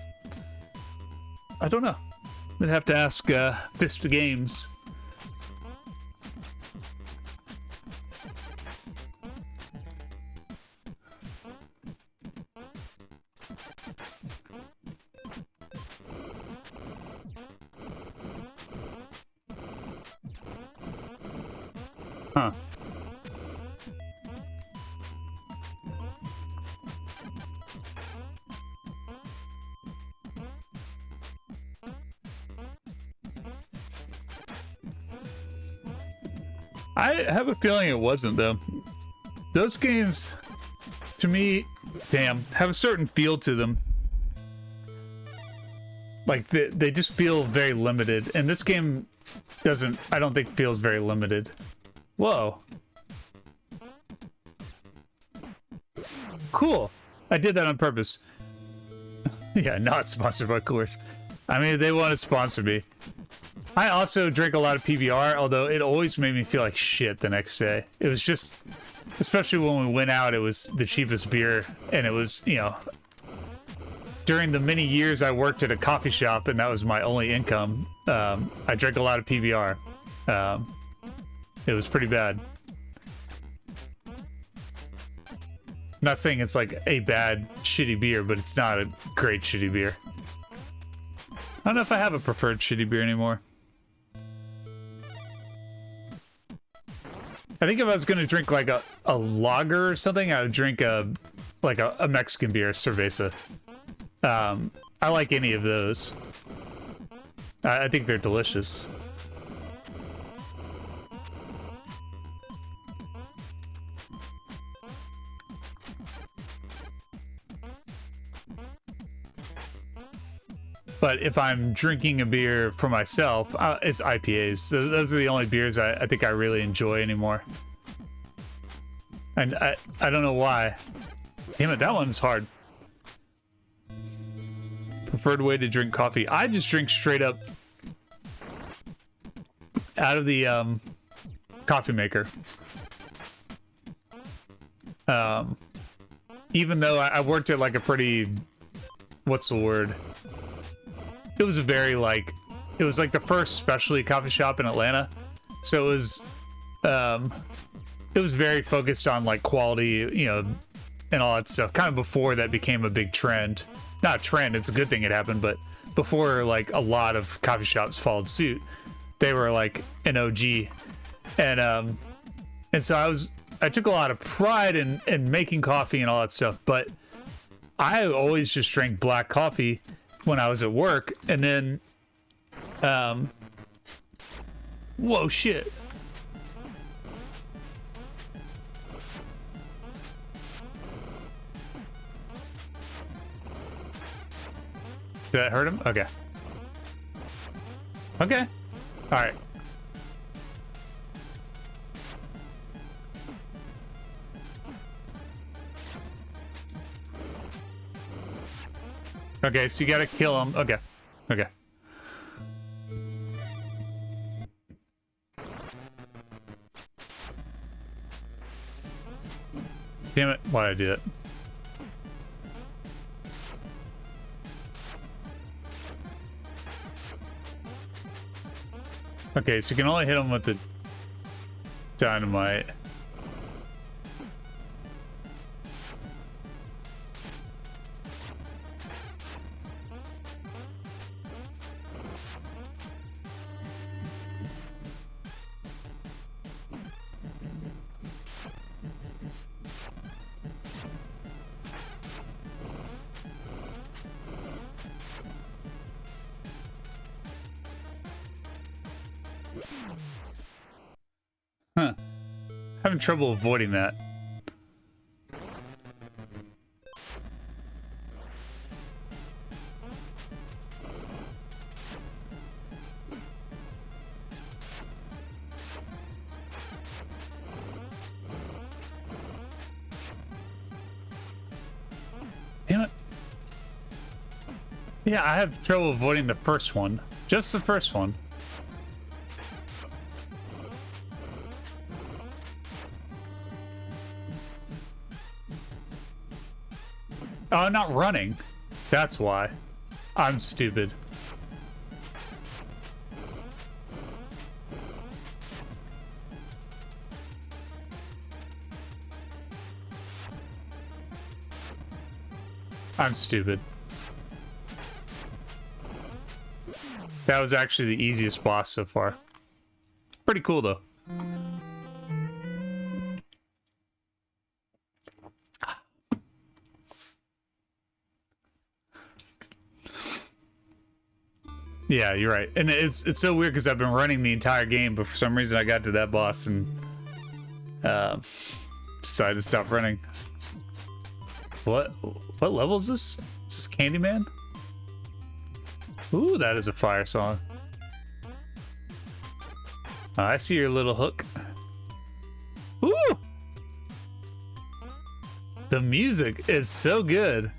I don't know. I'd have to ask Vista Games. Huh. I have a feeling it wasn't, though. Those games, to me, damn, have a certain feel to them. Like, they just feel very limited. And this game doesn't, I don't think, feels very limited. Whoa. Cool. I did that on purpose. Yeah, not sponsored by Coors. I mean, they want to sponsor me. I also drink a lot of PBR, although it always made me feel like shit the next day. It was just, especially when we went out, it was the cheapest beer, and it was, you know, during the many years I worked at a coffee shop, and that was my only income, I drank a lot of PBR. It was pretty bad. Not saying it's like a bad, shitty beer, but it's not a great shitty beer. I don't know if I have a preferred shitty beer anymore. I think if I was gonna drink like a lager or something, I would drink a Mexican beer, cerveza. I like any of those. I think they're delicious. But if I'm drinking a beer for myself, it's IPAs. Those are the only beers I think I really enjoy anymore. And I don't know why. Damn it, that one's hard. Preferred way to drink coffee. I just drink straight up out of the coffee maker. Even though I worked at like a pretty, what's the word? It was a very like, it was like the first specialty coffee shop in Atlanta. So it was very focused on like quality, you know, and all that stuff. Kind of before that became a big trend. Not a trend, it's a good thing it happened, but before like a lot of coffee shops followed suit, they were like an OG. And so I took a lot of pride in making coffee and all that stuff, but I always just drank black coffee when I was at work. And then whoa, shit. Did that hurt him? Okay. Okay. All right. Okay, so you gotta kill him. Okay. Okay. Damn it. Why did I do that? Okay, so you can only hit him with the dynamite. Huh. Having trouble avoiding that. Damn it. Yeah, I have trouble avoiding the first one. Just the first one. Oh, I'm not running. That's why. I'm stupid. I'm stupid. That was actually the easiest boss so far. Pretty cool though. Yeah, you're right. And it's so weird because I've been running the entire game, but for some reason I got to that boss and decided to stop running. What level is this? Is this Candyman? Ooh, that is a fire song. Oh, I see your little hook. Ooh! The music is so good.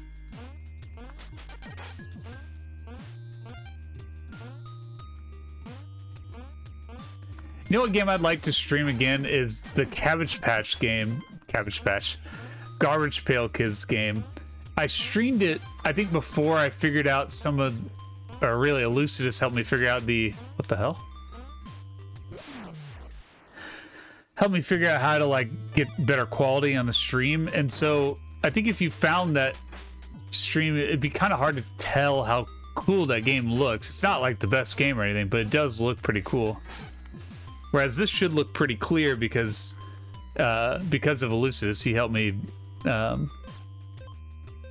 You know what game I'd like to stream again is the Cabbage Patch game. Garbage Pail Kids game. I streamed it, I think, before I figured out some of, or really Elucidus helped me figure out the, what the hell? Helped me figure out how to like get better quality on the stream. And so I think if you found that stream, it'd be kind of hard to tell how cool that game looks. It's not like the best game or anything, but it does look pretty cool. Whereas this should look pretty clear because because of Elucidus, he helped me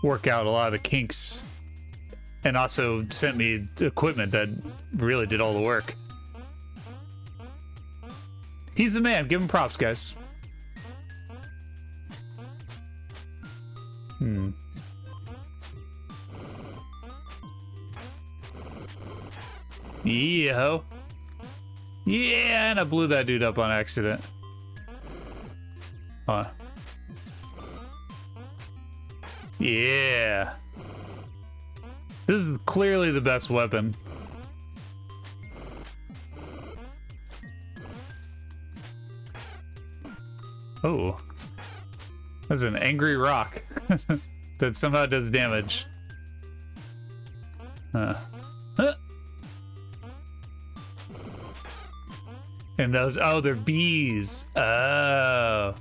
work out a lot of the kinks, and also sent me equipment that really did all the work. He's the man. Give him props, guys. Yeah, ho. Yeah, and I blew that dude up on accident. Hold on. Yeah. This is clearly the best weapon. Oh. That's an angry rock that somehow does damage. Huh. And those, oh, they're bees. Oh.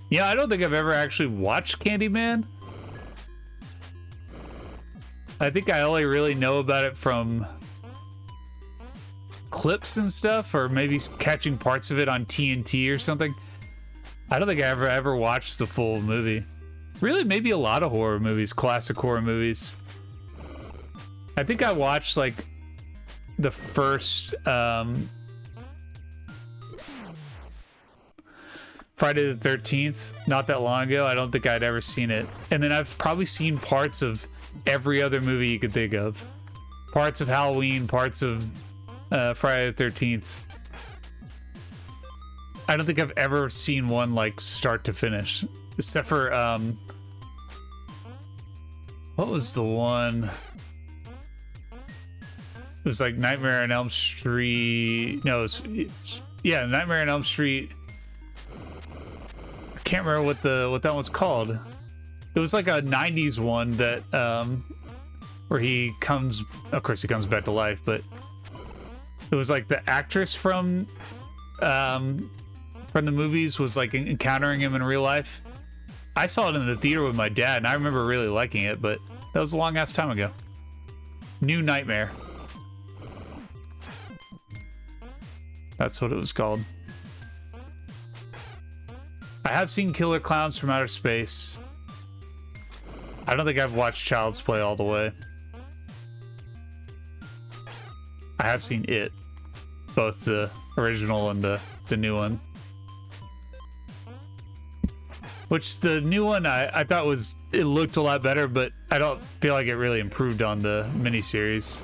Yeah, I don't think I've ever actually watched Candyman. I think I only really know about it from clips and stuff, or maybe catching parts of it on TNT or something. I don't think I ever watched the full movie. Really, maybe a lot of horror movies, classic horror movies. I think I watched like the first Friday the 13th not that long ago. I don't think I'd ever seen it. And then I've probably seen parts of every other movie you could think of. Parts of Halloween, parts of Friday the 13th. I don't think I've ever seen one like start to finish, except for what was the one? It was like Nightmare on Elm Street. No, yeah, Nightmare on Elm Street. I can't remember what that one's called. It was like a 90s one that where he comes, of course he comes back to life, but it was like the actress from the movies was like encountering him in real life. I saw it in the theater with my dad, and I remember really liking it, but that was a long ass time ago. New Nightmare. That's what it was called. I have seen Killer Clowns from Outer Space. I don't think I've watched Child's Play all the way. I have seen it, both the original and the new one. Which the new one I thought it looked a lot better, but I don't feel like it really improved on the miniseries.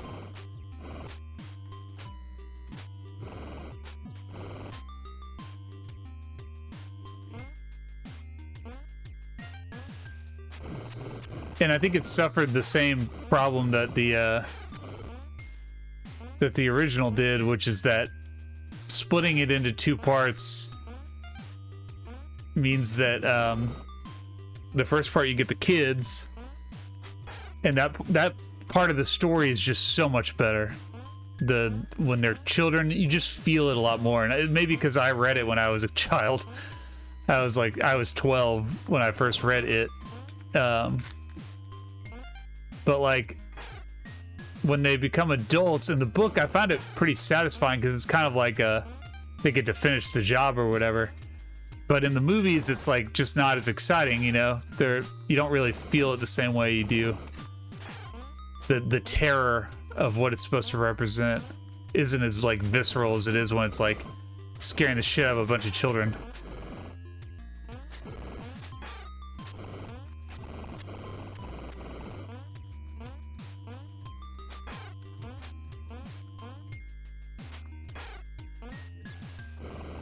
And I think it suffered the same problem that the original did, which is that splitting it into two parts means that the first part you get the kids, and that part of the story is just so much better. When they're children, you just feel it a lot more, and maybe because I read it when I was a child. I was 12 when I first read it. But like when they become adults in the book, I found it pretty satisfying because it's kind of like they get to finish the job or whatever. But in the movies, it's like just not as exciting, you know. You don't really feel it the same way you do. The terror of what it's supposed to represent isn't as like visceral as it is when it's like scaring the shit out of a bunch of children.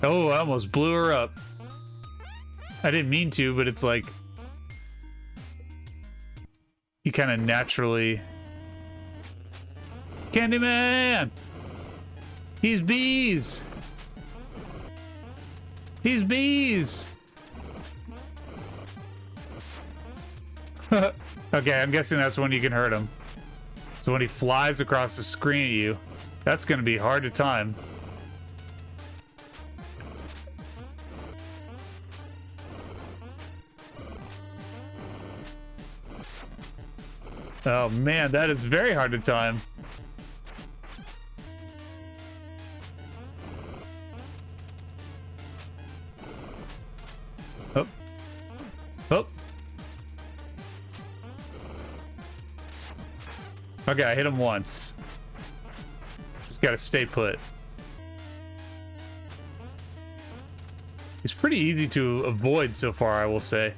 Oh, I almost blew her up. I didn't mean to, but it's like you kind of naturally. Candyman! He's bees! He's bees! Okay, I'm guessing that's when you can hurt him. So when he flies across the screen at you, that's gonna be hard to time. Oh man, that is very hard to time. Okay, I hit him once. Just gotta stay put. It's pretty easy to avoid so far, I will say.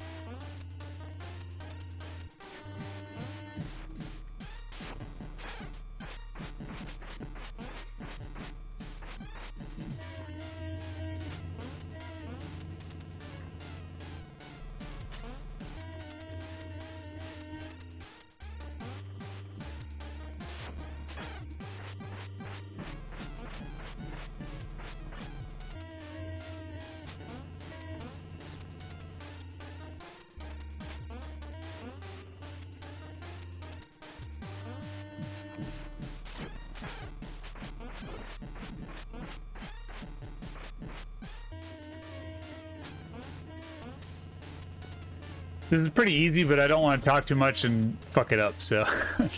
This is pretty easy, but I don't want to talk too much and fuck it up, so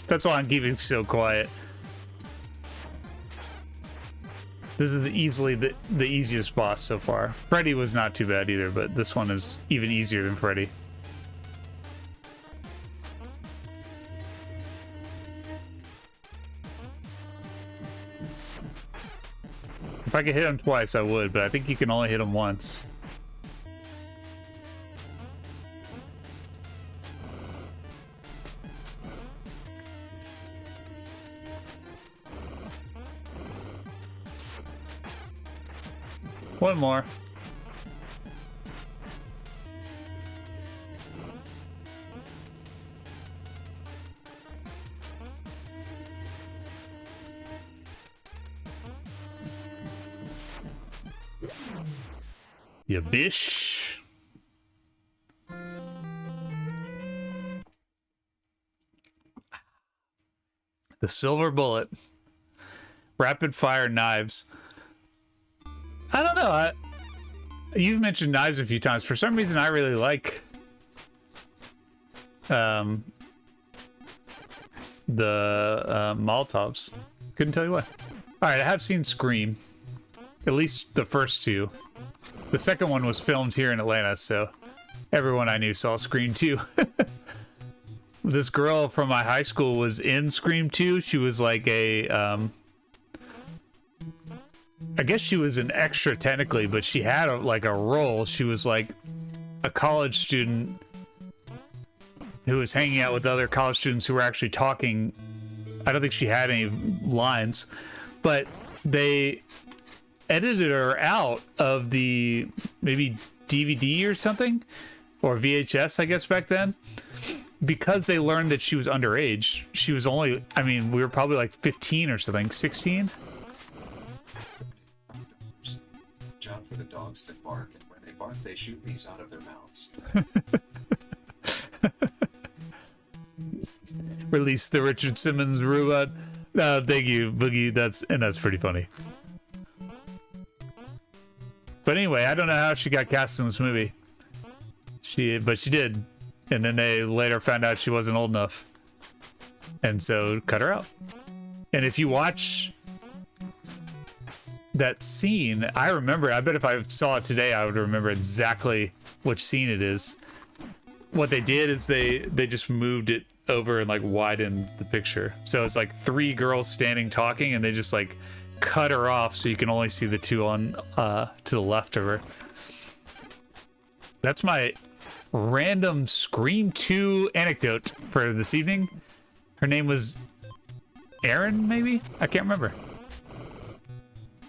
that's why I'm keeping so quiet. This is easily the easiest boss so far. Freddy was not too bad either, but this one is even easier than Freddy. If I could hit him twice, I would, but I think you can only hit him once. One more. You bish. The silver bullet. Rapid fire knives. I don't know. You've mentioned knives a few times. For some reason, I really like the Molotovs. Couldn't tell you why. All right, I have seen Scream. At least the first two. The second one was filmed here in Atlanta, so everyone I knew saw Scream 2. This girl from my high school was in Scream 2. She was like a... I guess she was an extra technically, but she had like a role. She was like a college student who was hanging out with other college students who were actually talking. I don't think she had any lines, but they edited her out of the maybe DVD or something, or VHS, I guess back then, because they learned that she was underage. She was only, I mean, we were probably like 15 or something, 16. Job for the dogs that bark, and when they bark, they shoot these out of their mouths. Release the Richard Simmons robot. Thank you, Boogie. That's pretty funny. But anyway, I don't know how she got cast in this movie. But she did, and then they later found out she wasn't old enough, and so cut her out. And if you watch that scene, I remember. I bet if I saw it today, I would remember exactly which scene it is. What they did is they just moved it over and like widened the picture, so it's like three girls standing talking, and they just like cut her off so you can only see the two on to the left of her. That's my random Scream 2 anecdote for this evening. Her name was Erin, maybe? I can't remember.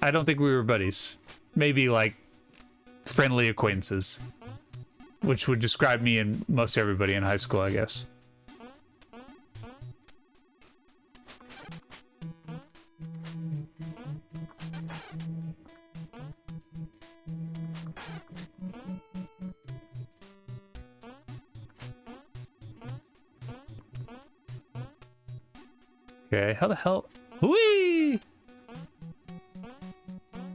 I don't think we were buddies. Maybe like friendly acquaintances, which would describe me and most everybody in high school, I guess. Okay, how the hell? Whee!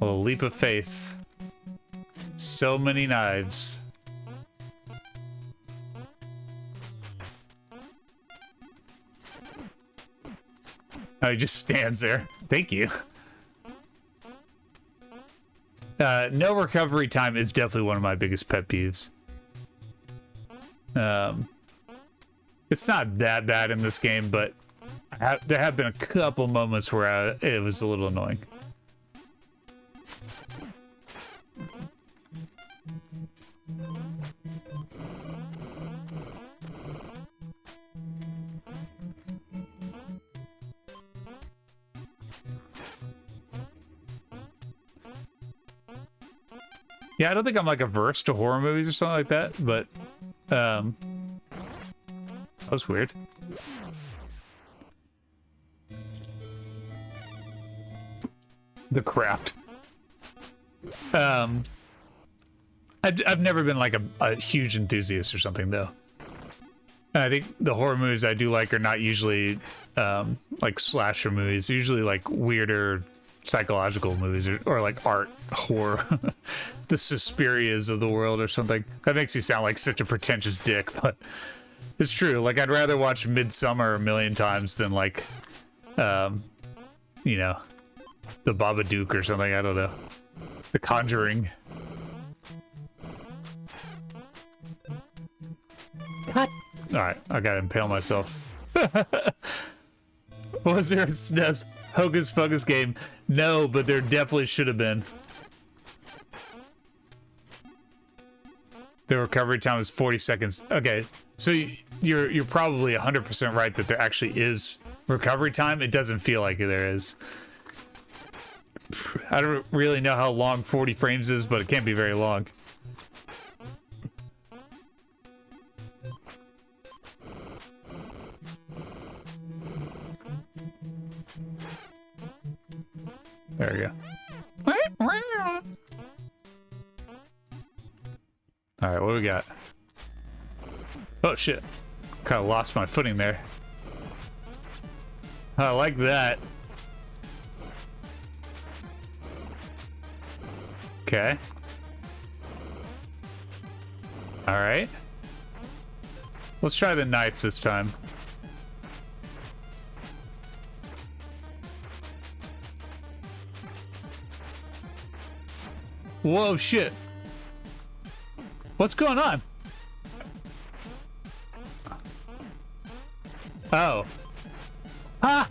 A leap of faith. So many knives. Oh, he just stands there. Thank you. No recovery time is definitely one of my biggest pet peeves. It's not that bad in this game, but I There have been a couple moments where it was a little annoying. Yeah, I don't think I'm like averse to horror movies or something like that, but that was weird. The Craft. I've never been like a huge enthusiast or something though. And I think the horror movies I do like are not usually like slasher movies. They're usually like weirder psychological movies or like art horror. The Suspirias of the world or something. That makes you sound like such a pretentious dick, but it's true. Like I'd rather watch Midsummer a million times than like you know, The Babadook or something. I don't know. The Conjuring. Cut. Alright, I gotta impale myself. Was there a SNES Hocus Pocus game? No, but there definitely should have been. The recovery time is 40 seconds. Okay, so you're probably 100% right that there actually is recovery time. It doesn't feel like there is. I don't really know how long 40 frames is, but it can't be very long. There we go. Alright, what do we got? Oh shit. Kind of lost my footing there. I like that. Okay. Alright. Let's try the knife this time. Whoa, shit. What's going on? Oh. Ah!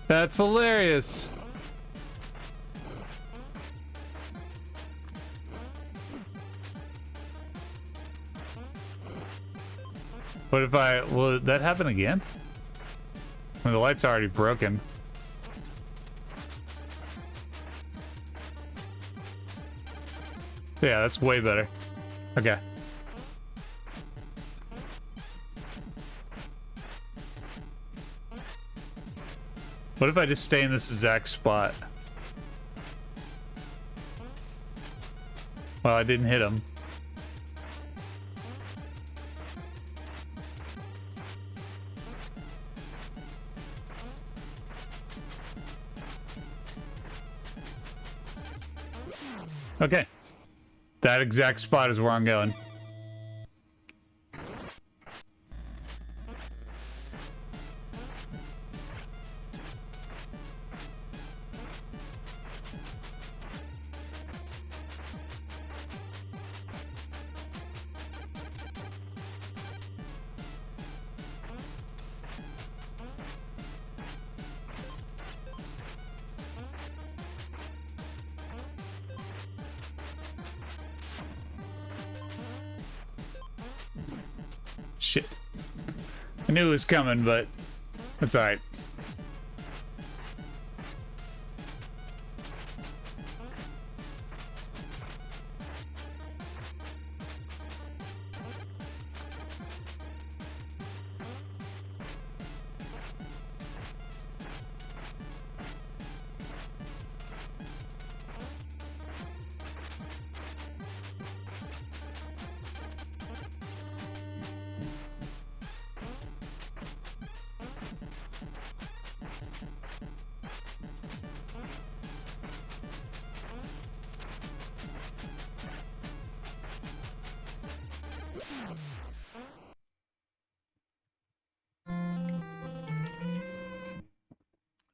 That's hilarious. What if will that happen again? When the light's already broken. Yeah, that's way better. Okay. What if I just stay in this exact spot? Well, I didn't hit him. Okay. That exact spot is where I'm going. Shit. I knew it was coming, but that's alright.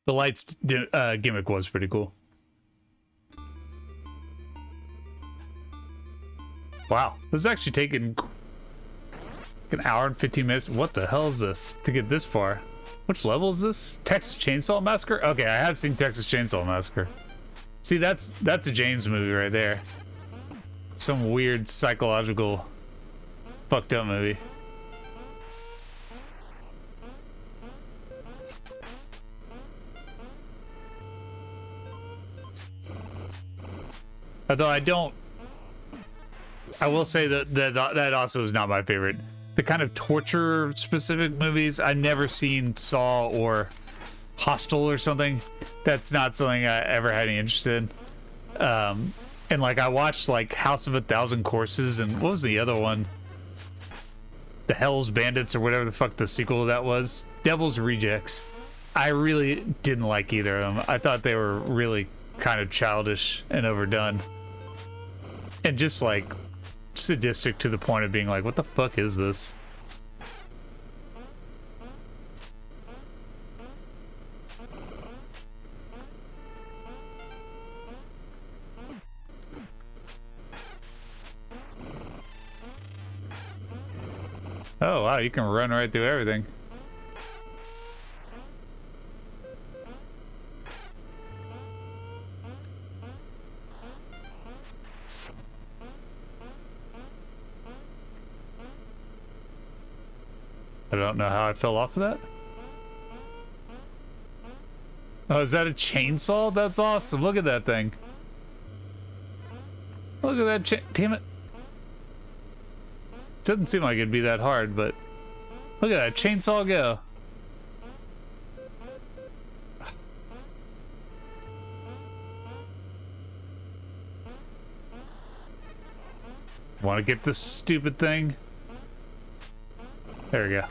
The lights gimmick was pretty cool. Wow, this is actually taking an hour and 15 minutes. What the hell is this to get this far? Which level is this? Texas Chainsaw Massacre? Okay, I have seen Texas Chainsaw Massacre. See, that's a James movie right there. Some weird psychological fucked up movie. Although I will say that also is not my favorite. The kind of torture specific movies, I've never seen Saw or Hostel or something. That's not something I ever had any interest in. And like I watched like House of a Thousand Corpses and what was the other one? The Hell's Bandits or whatever the fuck the sequel to that was. Devil's Rejects. I really didn't like either of them. I thought they were really kind of childish and overdone. And just like sadistic to the point of being like, what the fuck is this? Oh wow, you can run right through everything. I don't know how I fell off of that. Oh, is that a chainsaw? That's awesome. Look at that thing. Look at that damn it. Doesn't seem like it'd be that hard, but look at that chainsaw go. Want to get this stupid thing? There we go.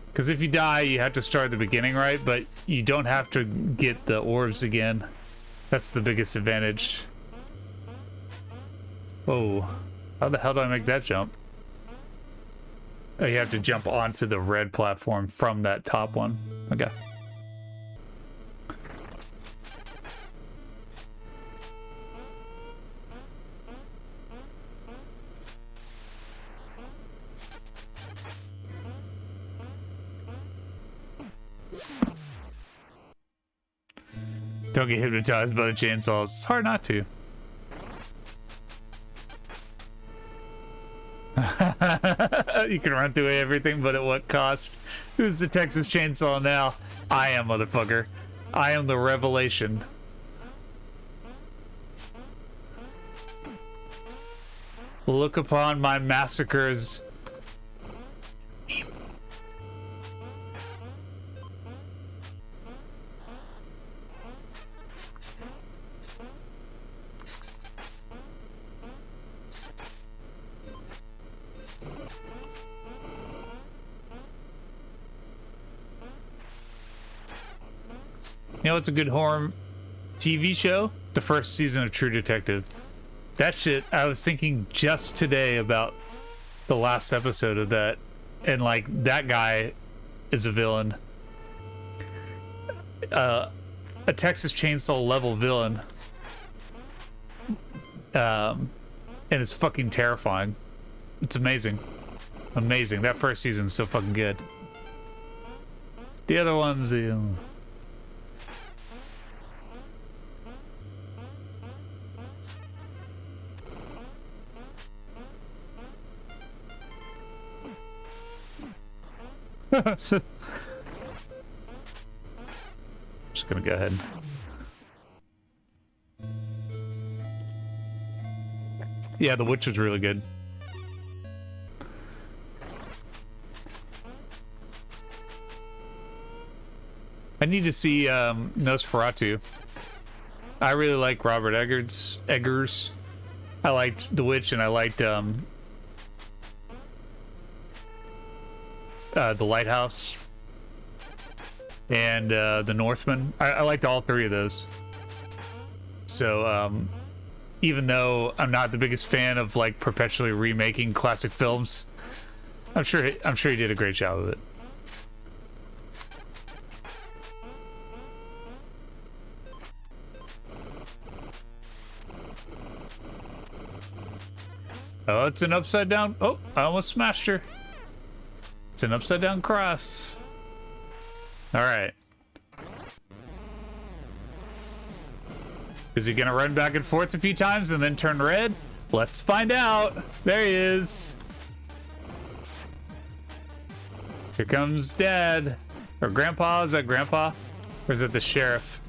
Because if you die, you have to start at the beginning, right? But you don't have to get the orbs again. That's the biggest advantage. Whoa. How the hell do I make that jump? Oh, you have to jump onto the red platform from that top one. Okay. Don't get hypnotized by the chainsaws. It's hard not to. You can run through everything, but at what cost? Who's the Texas Chainsaw now? I am, motherfucker. I am the revelation. Look upon my massacres. You know what's a good horror TV show? The first season of True Detective. That shit, I was thinking just today about the last episode of that. And like, that guy is a villain. A Texas Chainsaw level villain. And it's fucking terrifying. It's amazing. Amazing. That first season is so fucking good. The other ones, just gonna go ahead. Yeah, The Witch was really good. I need to see Nosferatu. I really like Robert Eggers. I liked The Witch, and I liked The Lighthouse and The Northman. I liked all three of those. So even though I'm not the biggest fan of like perpetually remaking classic films, I'm sure he did a great job of it. Oh, it's an upside down. Oh, I almost smashed her. It's an upside down cross. All right. Is he gonna run back and forth a few times and then turn red? Let's find out. There he is. Here comes Dad. Or Grandpa. Is that Grandpa? Or is it the sheriff?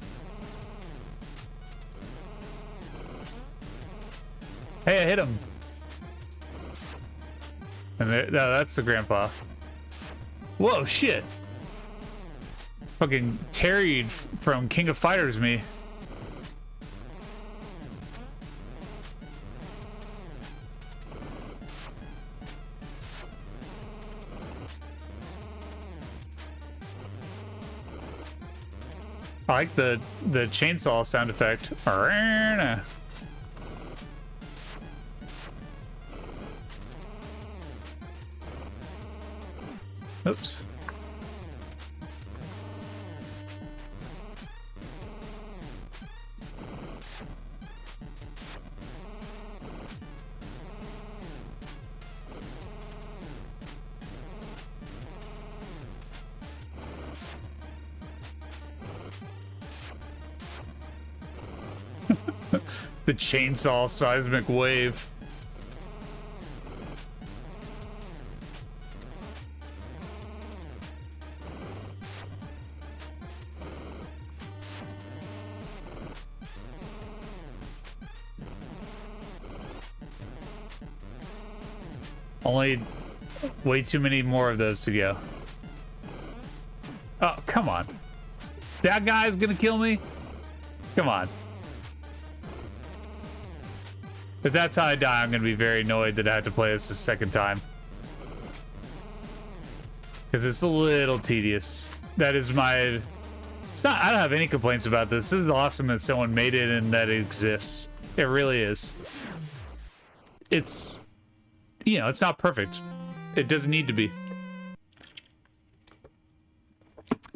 Hey, I hit him. And there, no, that's the Grandpa. Whoa, shit. Fucking tarried from King of Fighters me. I like the chainsaw sound effect. Oops. The chainsaw seismic wave. Only way too many more of those to go. Oh, come on. That guy's gonna kill me? Come on. If that's how I die, I'm gonna be very annoyed that I have to play this a second time. Because it's a little tedious. That is my... It's not... I don't have any complaints about this. This is awesome that someone made it and that it exists. It really is. It's... You know, it's not perfect. It doesn't need to be.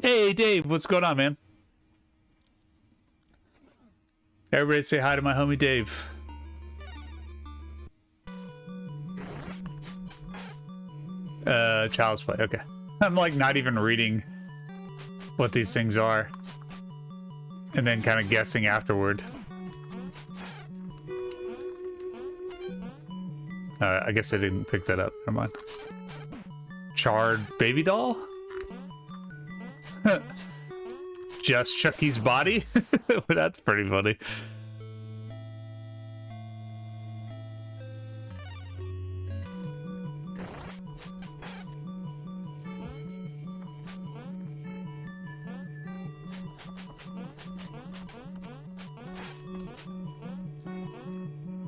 Hey, Dave, what's going on, man? Everybody say hi to my homie, Dave. Child's Play, okay. I'm like not even reading what these things are. And then kind of guessing afterward. I guess I didn't pick that up. Never mind. Charred baby doll? Just Chucky's body? That's pretty funny.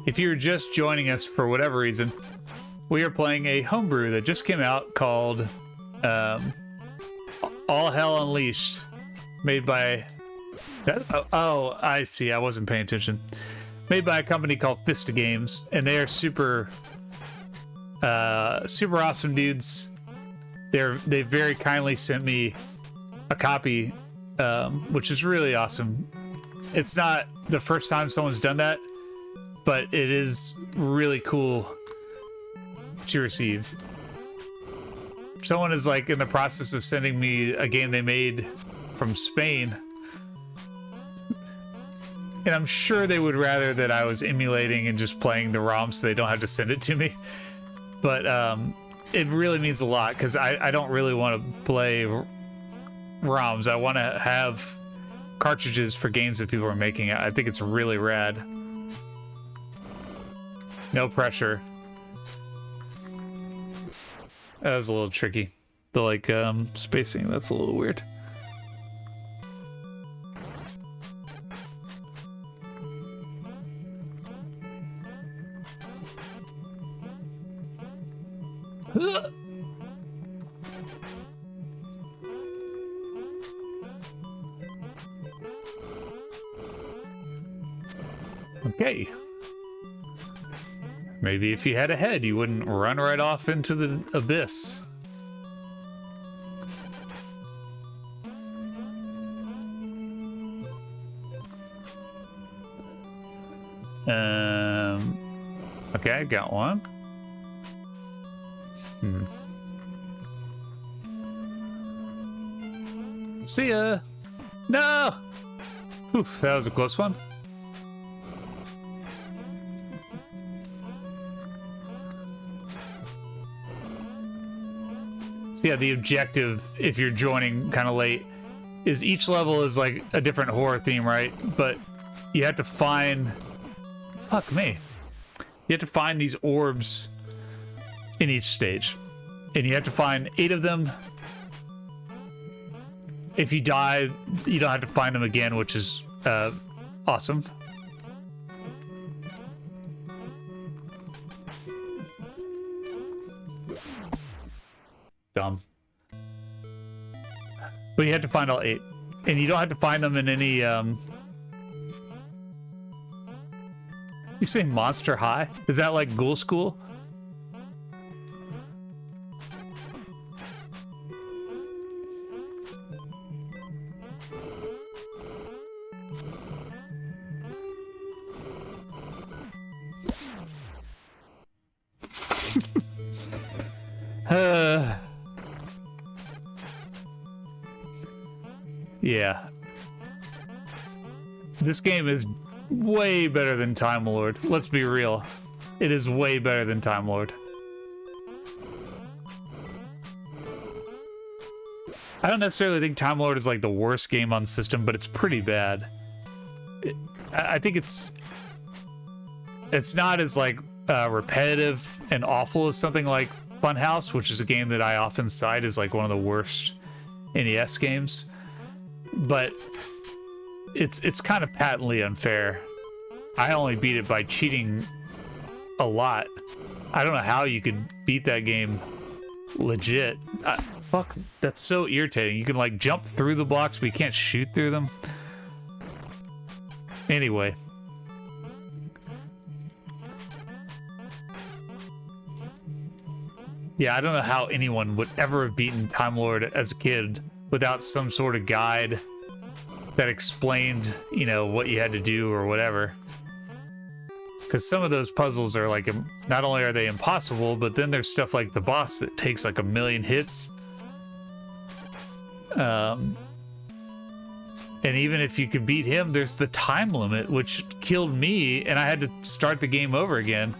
If you're just joining us for whatever reason, we are playing a homebrew that just came out called All Hell Unleashed, made by... Oh, I see. I wasn't paying attention. Made by a company called Fista Games, and they are super awesome dudes. They very kindly sent me a copy, which is really awesome. It's not the first time someone's done that, but it is really cool to receive. Someone is like in the process of sending me a game they made from Spain. And I'm sure they would rather that I was emulating and just playing the ROM so they don't have to send it to me. But it really means a lot because I don't really want to play ROMs. I want to have cartridges for games that people are making. I think it's really rad. No pressure. That was a little tricky. The like spacing, that's a little weird. Okay. Maybe if you had a head, you wouldn't run right off into the abyss. Okay, I got one. See ya. No! Oof, that was a close one. So yeah, the objective, if you're joining kind of late, is each level is like a different horror theme, right? But you have to find... Fuck me. You have to find these orbs in each stage. And you have to find 8 of them. If you die, you don't have to find them again, which is awesome. Dumb. But you have to find all 8. And you don't have to find them in any... You say Monster High? Is that like Ghoul School? Yeah. This game is way better than Time Lord. Let's be real. It is way better than Time Lord. I don't necessarily think Time Lord is like the worst game on the system, but it's pretty bad. I think it's not as like repetitive and awful as something like Funhouse, which is a game that I often cite as like one of the worst NES games. But it's kind of patently unfair. I only beat it by cheating a lot. I don't know how you could beat that game legit. Fuck, that's so irritating. You can like jump through the blocks, but you can't shoot through them. Anyway. Yeah, I don't know how anyone would ever have beaten Time Lord as a kid without some sort of guide that explained, you know, what you had to do or whatever. Because some of those puzzles are like, not only are they impossible, but then there's stuff like the boss that takes like 1,000,000 hits. And even if you could beat him, there's the time limit, which killed me, and I had to start the game over again.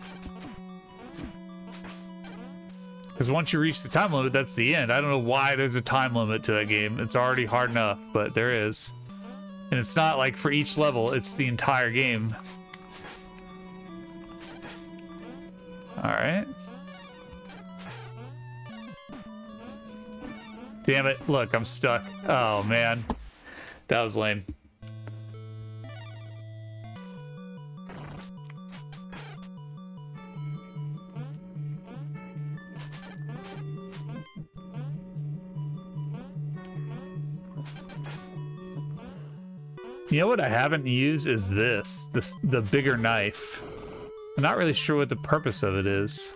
Because once you reach the time limit, that's the end. I don't know why there's a time limit to that game. It's already hard enough, but there is. And it's not like for each level, it's the entire game. Alright. Damn it. Look, I'm stuck. Oh, man. That was lame. You know what I haven't used is the bigger knife. I'm not really sure what the purpose of it is.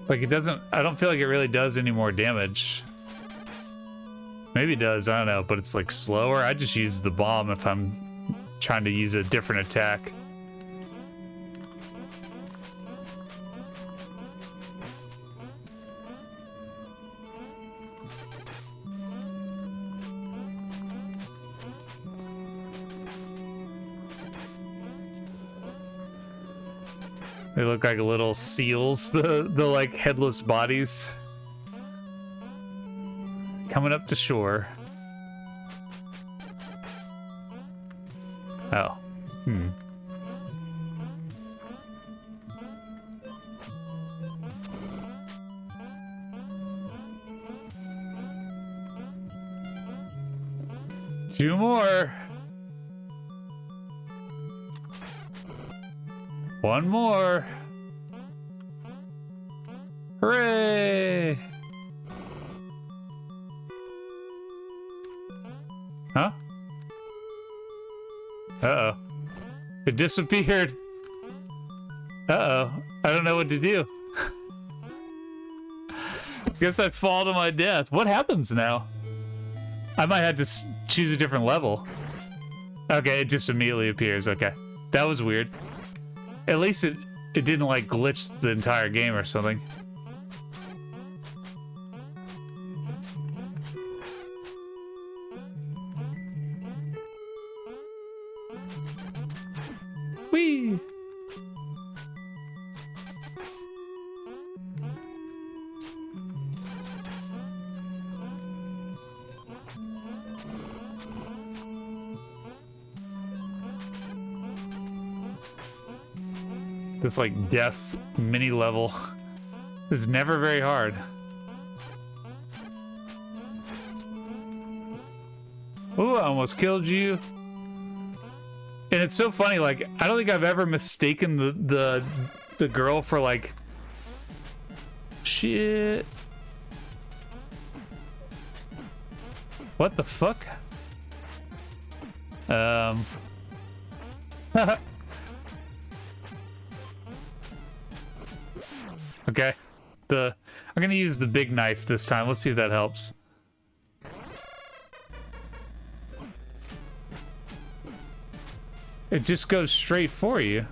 Like it doesn't, I don't feel like it really does any more damage. Maybe it does, I don't know, but it's like slower. I just use the bomb if I'm trying to use a different attack. They look like little seals, the like headless bodies. Coming up to shore. Oh. Hmm. Two more. One more. Hooray! Huh? Uh-oh. It disappeared. Uh-oh. I don't know what to do. Guess I fall to my death. What happens now? I might have to choose a different level. Okay, it just immediately appears. Okay. That was weird. At least it didn't like glitch the entire game or something. This like death mini level is never very hard. Ooh, I almost killed you. And it's so funny, like, I don't think I've ever mistaken the girl for like shit. What the fuck? Okay. I'm gonna use the big knife this time. Let's see if that helps. It just goes straight for you.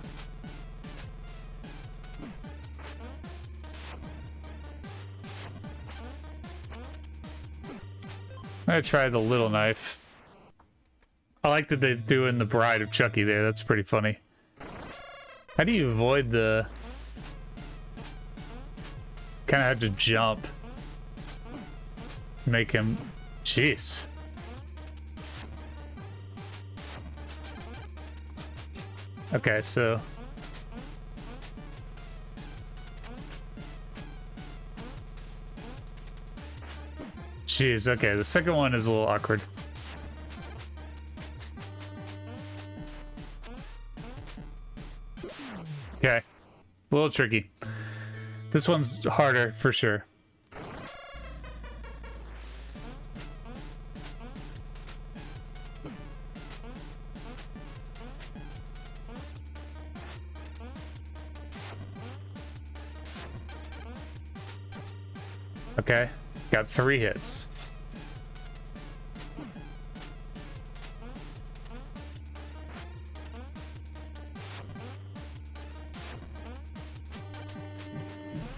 I'm gonna try the little knife. I like that they're doing the Bride of Chucky there. That's pretty funny. How do you avoid the... Kind of have to jump. Make him... Jeez. Okay, so... Jeez, okay, the second one is a little awkward. Okay, a little tricky. This one's harder for sure. Okay, got 3 hits.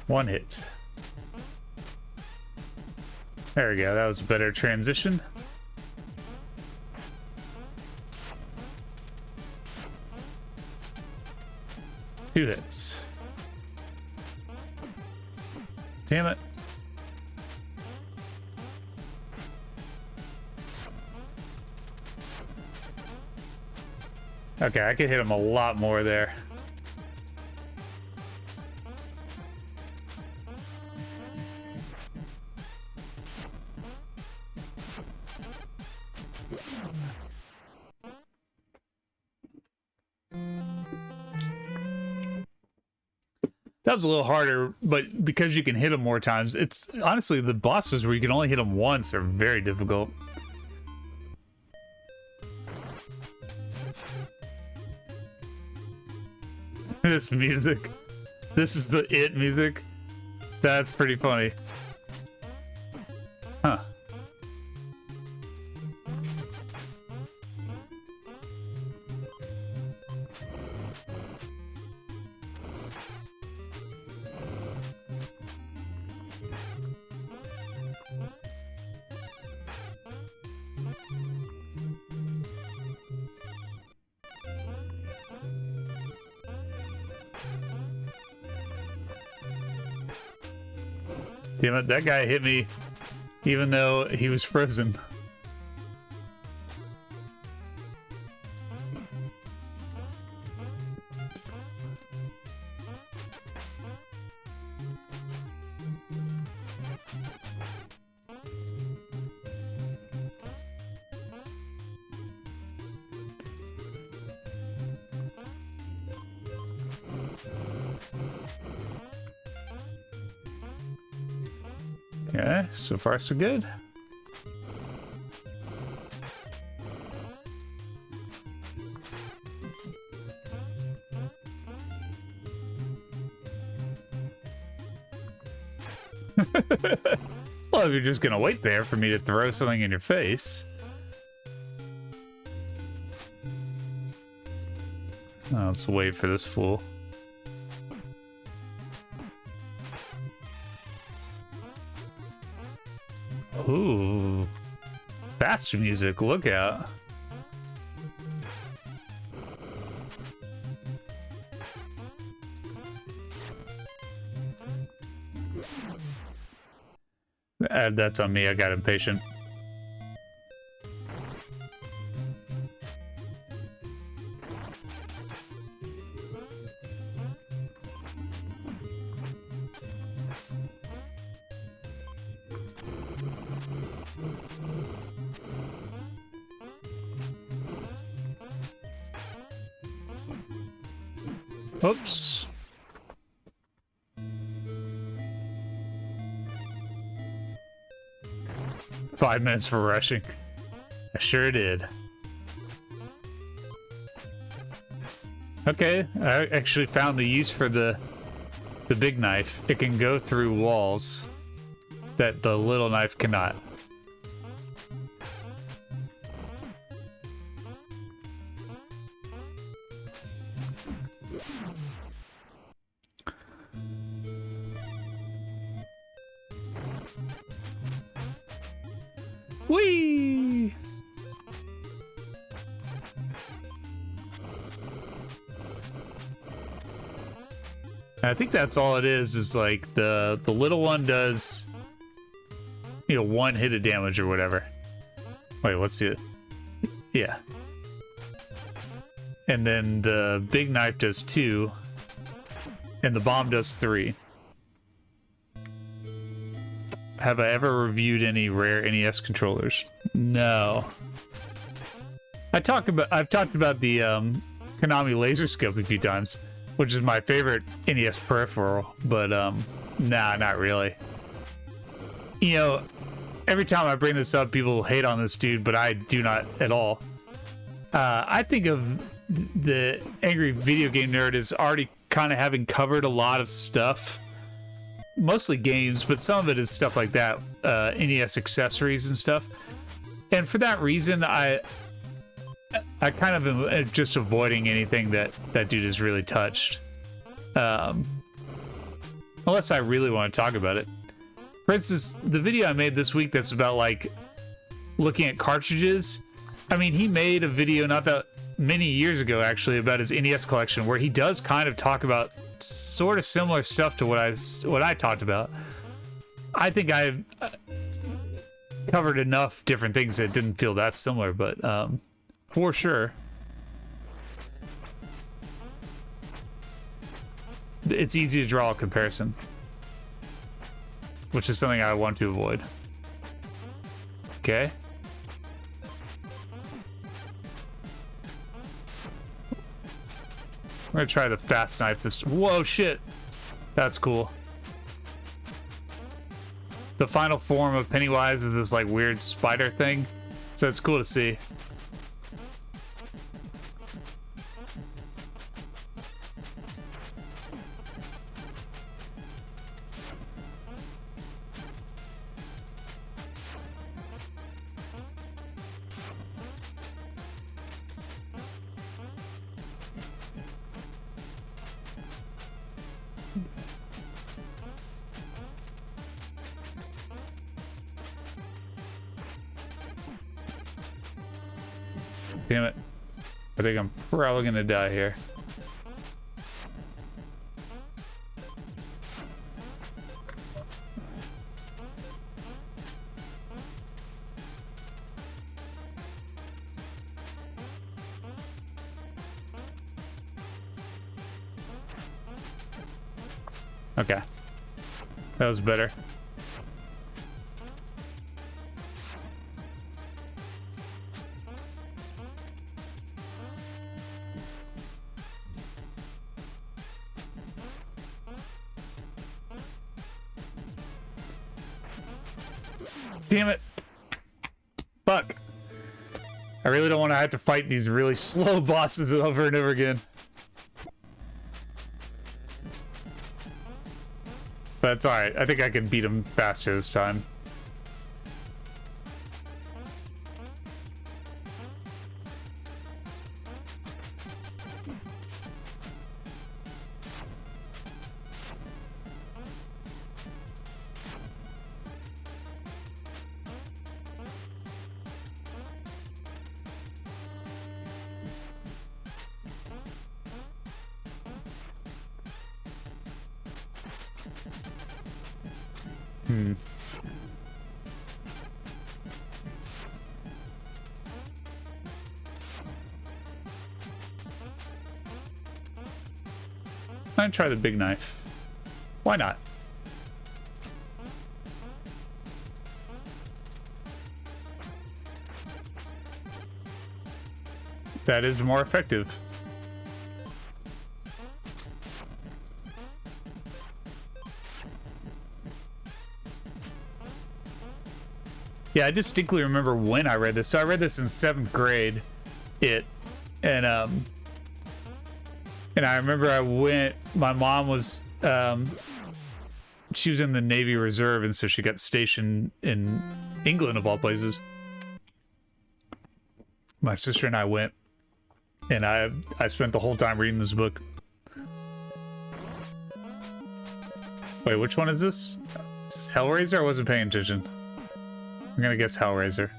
One hit. There we go, that was a better transition. Two hits. Damn it. Okay, I could hit him a lot more there. That was a little harder, but because you can hit him more times, it's honestly the bosses where you can only hit him once are very difficult. This music. This is the It music. That's pretty funny. Huh. Damn it, that guy hit me even though he was frozen. Okay, so far so good. Well, if you're just gonna wait there for me to throw something in your face. Oh, let's wait for this fool. Ooh, fast music, look out. That's on me, I got impatient. Oops. Five minutes for rushing. I sure did. Okay, I actually found the use for the big knife. It can go through walls that the little knife cannot. Whee! I think that's all it is like the little one does, you know, 1 hit of damage or whatever. Wait, what's the... Yeah. And then the big knife does 2, and the bomb does 3. Have I ever reviewed any rare NES controllers? No. I've talked about the Konami Laser Scope a few times, which is my favorite NES peripheral, but nah, not really. You know, every time I bring this up, people hate on this dude, but I do not at all. I think of the Angry Video Game Nerd as already kind of having covered a lot of stuff. Mostly games, but some of it is stuff like that, NES accessories and stuff. And for that reason, I kind of am just avoiding anything that dude has really touched. Unless I really want to talk about it. For instance, the video I made this week that's about, like, looking at cartridges. I mean, he made a video not that many years ago, actually, about his NES collection, where he does kind of talk about sort of similar stuff to what I talked about. I think I've covered enough different things that didn't feel that similar, but for sure, it's easy to draw a comparison, which is something I want to avoid. Okay. I'm gonna try the fast knife this. Whoa, shit. That's cool. The final form of Pennywise is this, like, weird spider thing. So it's cool to see. Damn it. I think I'm probably gonna die here. Okay. That was better. Damn it. Fuck. I really don't want to have to fight these really slow bosses over and over again. But it's alright. I think I can beat him faster this time. I'm gonna try the big knife. Why not? That is more effective. Yeah, I distinctly remember when I read this. So I read this in 7th grade. And I remember I went. My mom was she was in the Navy Reserve, and so she got stationed in England of all places. My sister and I went, and I spent the whole time reading this book. Wait, which one is this? Is this Hellraiser? I wasn't paying attention. I'm gonna guess Hellraiser.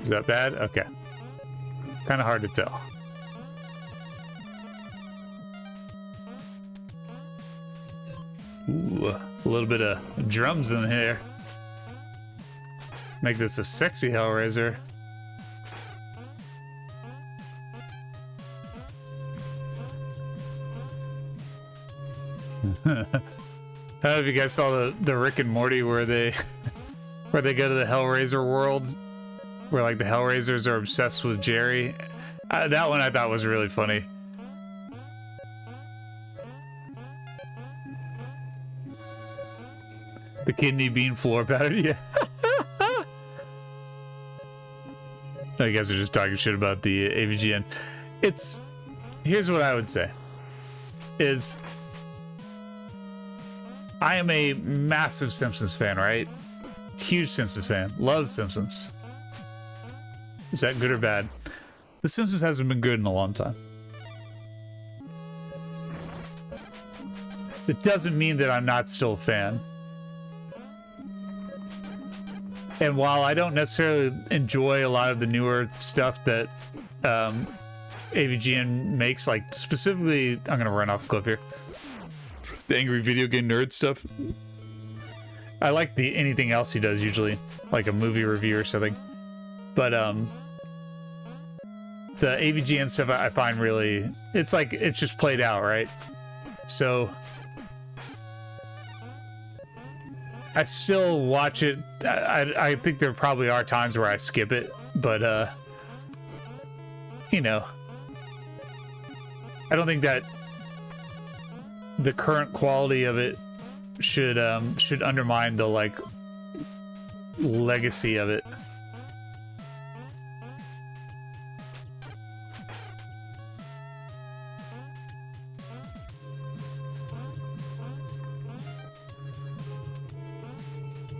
Is that bad? Okay. Kind of hard to tell. Ooh, a little bit of drums in here. Make this a sexy Hellraiser. I don't know if you guys saw the Rick and Morty where they go to the Hellraiser world, where like the Hellraisers are obsessed with Jerry. That one I thought was really funny. The kidney bean floor powder, yeah. No, you guys are just talking shit about the AVGN. Here's what I would say. Is I am a massive Simpsons fan, right? Huge Simpsons fan. Love The Simpsons. Is that good or bad? The Simpsons hasn't been good in a long time. It doesn't mean that I'm not still a fan. And while I don't necessarily enjoy a lot of the newer stuff that AVGN makes, like specifically, I'm gonna run off a cliff here. The angry video game nerd stuff. I like anything else he does usually, like a movie review or something. But the AVGN stuff I find really, it's like it's just played out, right? So I still watch it. I think there probably are times where I skip it, but you know, I don't think that the current quality of it should undermine the like legacy of it.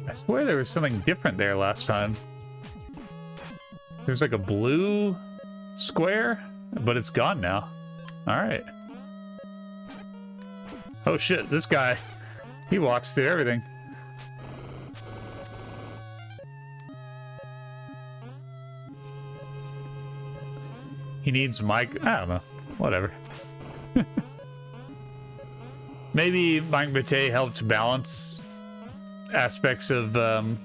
I swear there was something different there last time. There's like a blue square, but it's gone now. All right. Oh shit, this guy, he walks through everything. He needs Mike, I don't know, whatever. Maybe Mike Matei helped balance aspects of the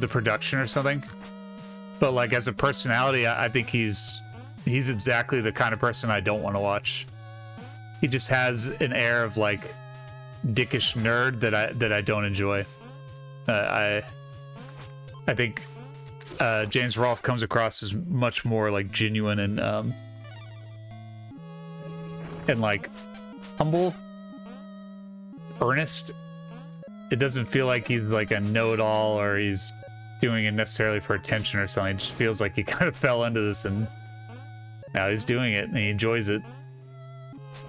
production or something, but like as a personality, I think he's exactly the kind of person I don't want to watch. He just has an air of like dickish nerd that I don't enjoy. I think James Rolfe comes across as much more like genuine and like humble, earnest. It doesn't feel like he's like a know-it-all or he's doing it necessarily for attention or something. It just feels like he kind of fell into this and now he's doing it and he enjoys it.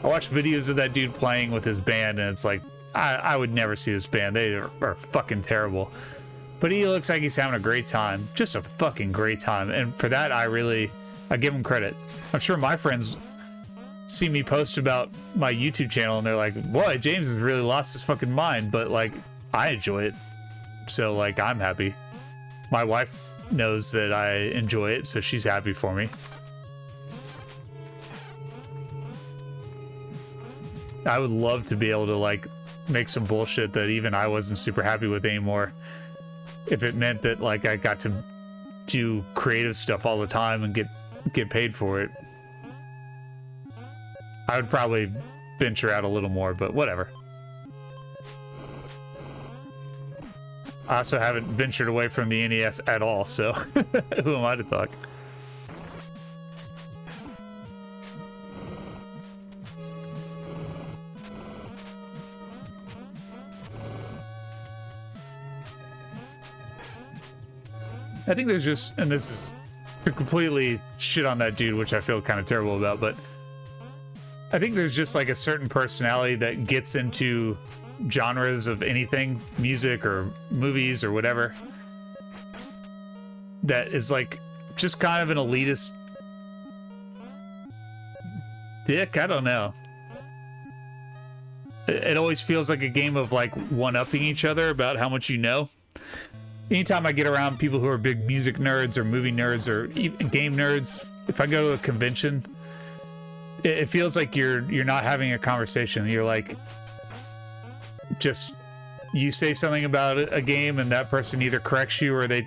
I watch videos of that dude playing with his band and it's like, I would never see this band. They are fucking terrible. But he looks like he's having a great time. Just a fucking great time. And for that, I give him credit. I'm sure my friends see me post about my YouTube channel and they're like, boy, James has really lost his fucking mind. But like, I enjoy it. So like, I'm happy. My wife knows that I enjoy it, so she's happy for me. I would love to be able to like make some bullshit that even I wasn't super happy with anymore. If it meant that like I got to do creative stuff all the time and get paid for it. I would probably venture out a little more, but whatever. I also haven't ventured away from the NES at all, so who am I to talk? I think there's just, and this is to completely shit on that dude, which I feel kind of terrible about, but I think there's just like a certain personality that gets into genres of anything, music or movies or whatever, that is like just kind of an elitist dick. I don't know. It always feels like a game of like one-upping each other about how much you know. Anytime I get around people who are big music nerds or movie nerds or even game nerds, if I go to a convention, it feels like you're not having a conversation. You're like, just, you say something about a game and that person either corrects you or they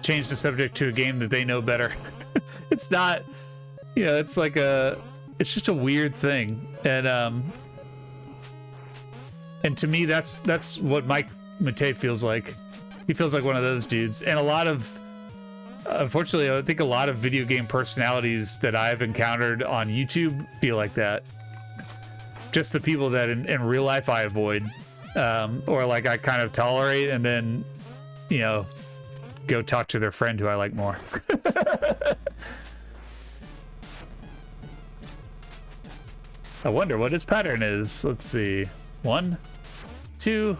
change the subject to a game that they know better. It's not, you know, it's like it's just a weird thing. And to me, that's what Mike Matei feels like. He feels like one of those dudes. And a lot of, unfortunately, I think a lot of video game personalities that I've encountered on YouTube feel like that. Just the people that in real life I avoid, or like I kind of tolerate, and then, you know, go talk to their friend who I like more. I wonder what his pattern is. Let's see. 1, 2.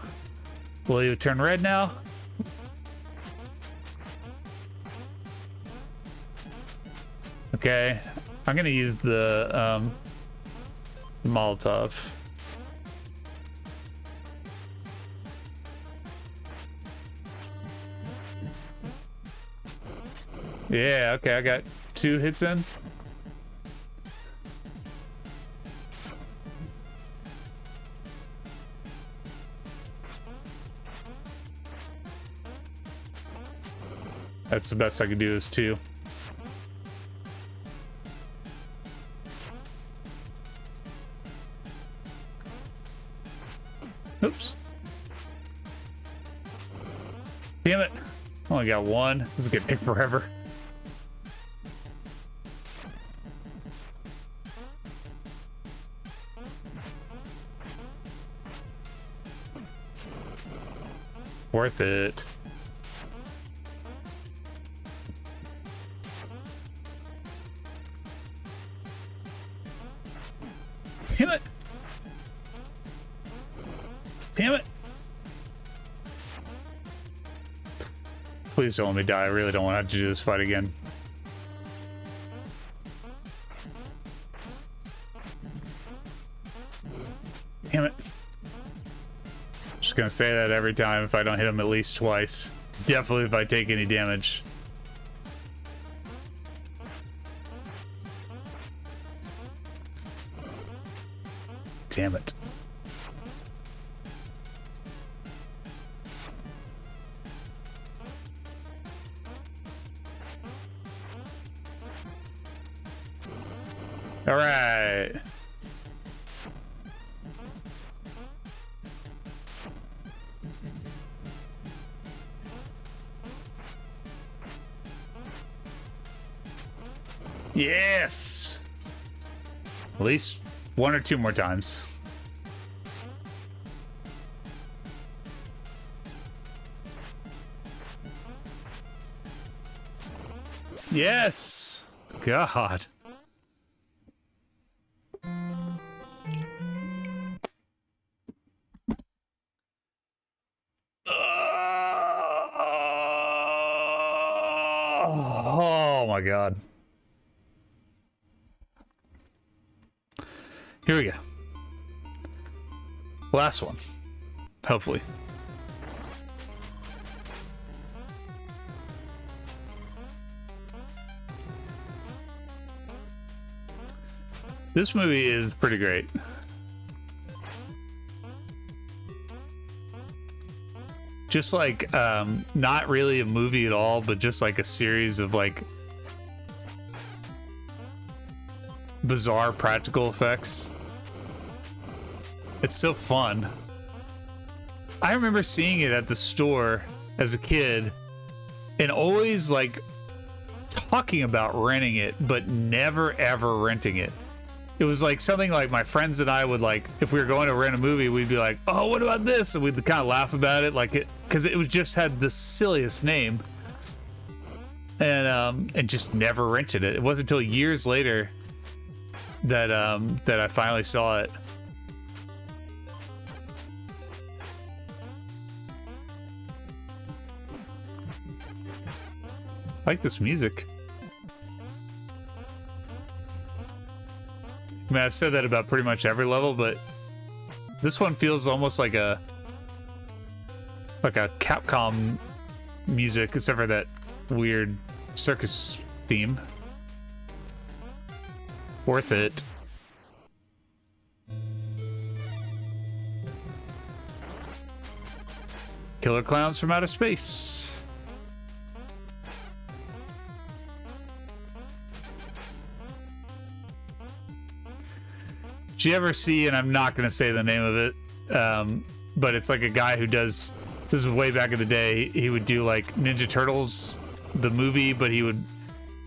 Will you turn red now? Okay, I'm gonna use the Molotov. Yeah, okay, I got 2 hits in. That's the best I could do, is 2. Oops. Damn it. Only got 1. This is gonna take forever. Worth it. Damn it! Damn it! Please don't let me die. I really don't want to have to do this fight again. Damn it. Just gonna say that every time if I don't hit him at least twice. Definitely if I take any damage. Damn it. All right. Yes. At least 1 or 2 more times. Yes. God. Oh my God. Here we go. Last one. Hopefully. This movie is pretty great. Just like, not really a movie at all, but just like a series of like bizarre practical effects. It's so fun. I remember seeing it at the store as a kid and always like talking about renting it, but never ever renting it. It was like something like my friends and I would like, if we were going to rent a movie, we'd be like, oh, what about this? And we'd kind of laugh about it, like it, because it was just had the silliest name. and just never rented it. It wasn't until years later that that I finally saw it. I like this music. I mean, I've said that about pretty much every level, but this one feels almost like a Capcom music, except for that weird circus theme. Worth it. Killer clowns from outer space. Did you ever see, and I'm not going to say the name of it, but it's like a guy who does, this is way back in the day, he would do like Ninja Turtles, the movie, but he would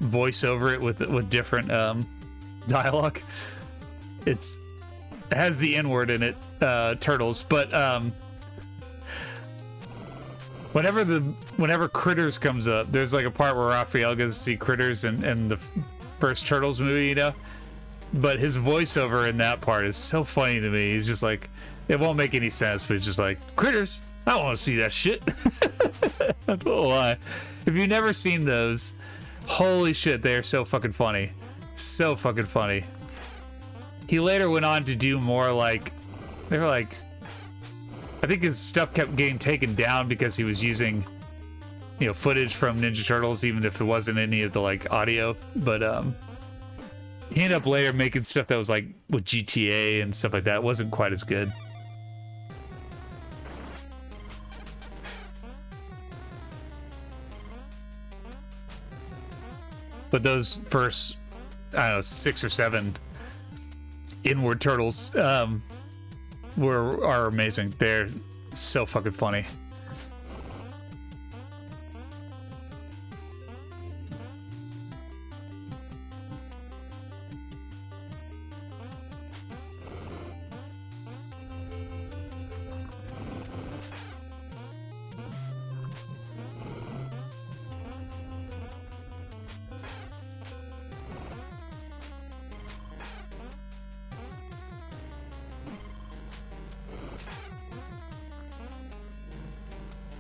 voice over it with different dialogue. It has the N-word in it, Turtles, but whenever Critters comes up, there's like a part where Raphael gets to see Critters in the first Turtles movie, you know? But his voiceover in that part is so funny to me. He's just like, it won't make any sense, but it's just like, Critters, I don't want to see that shit. I don't know why. If you've never seen those, holy shit, they are so fucking funny. So fucking funny. He later went on to do more like, they were like, I think his stuff kept getting taken down because he was using, you know, footage from Ninja Turtles, even if it wasn't any of the like audio. But he ended up later making stuff that was like with GTA and stuff like that. It wasn't quite as good. But those first, I don't know, 6 or 7 inward Turtles are amazing. They're so fucking funny.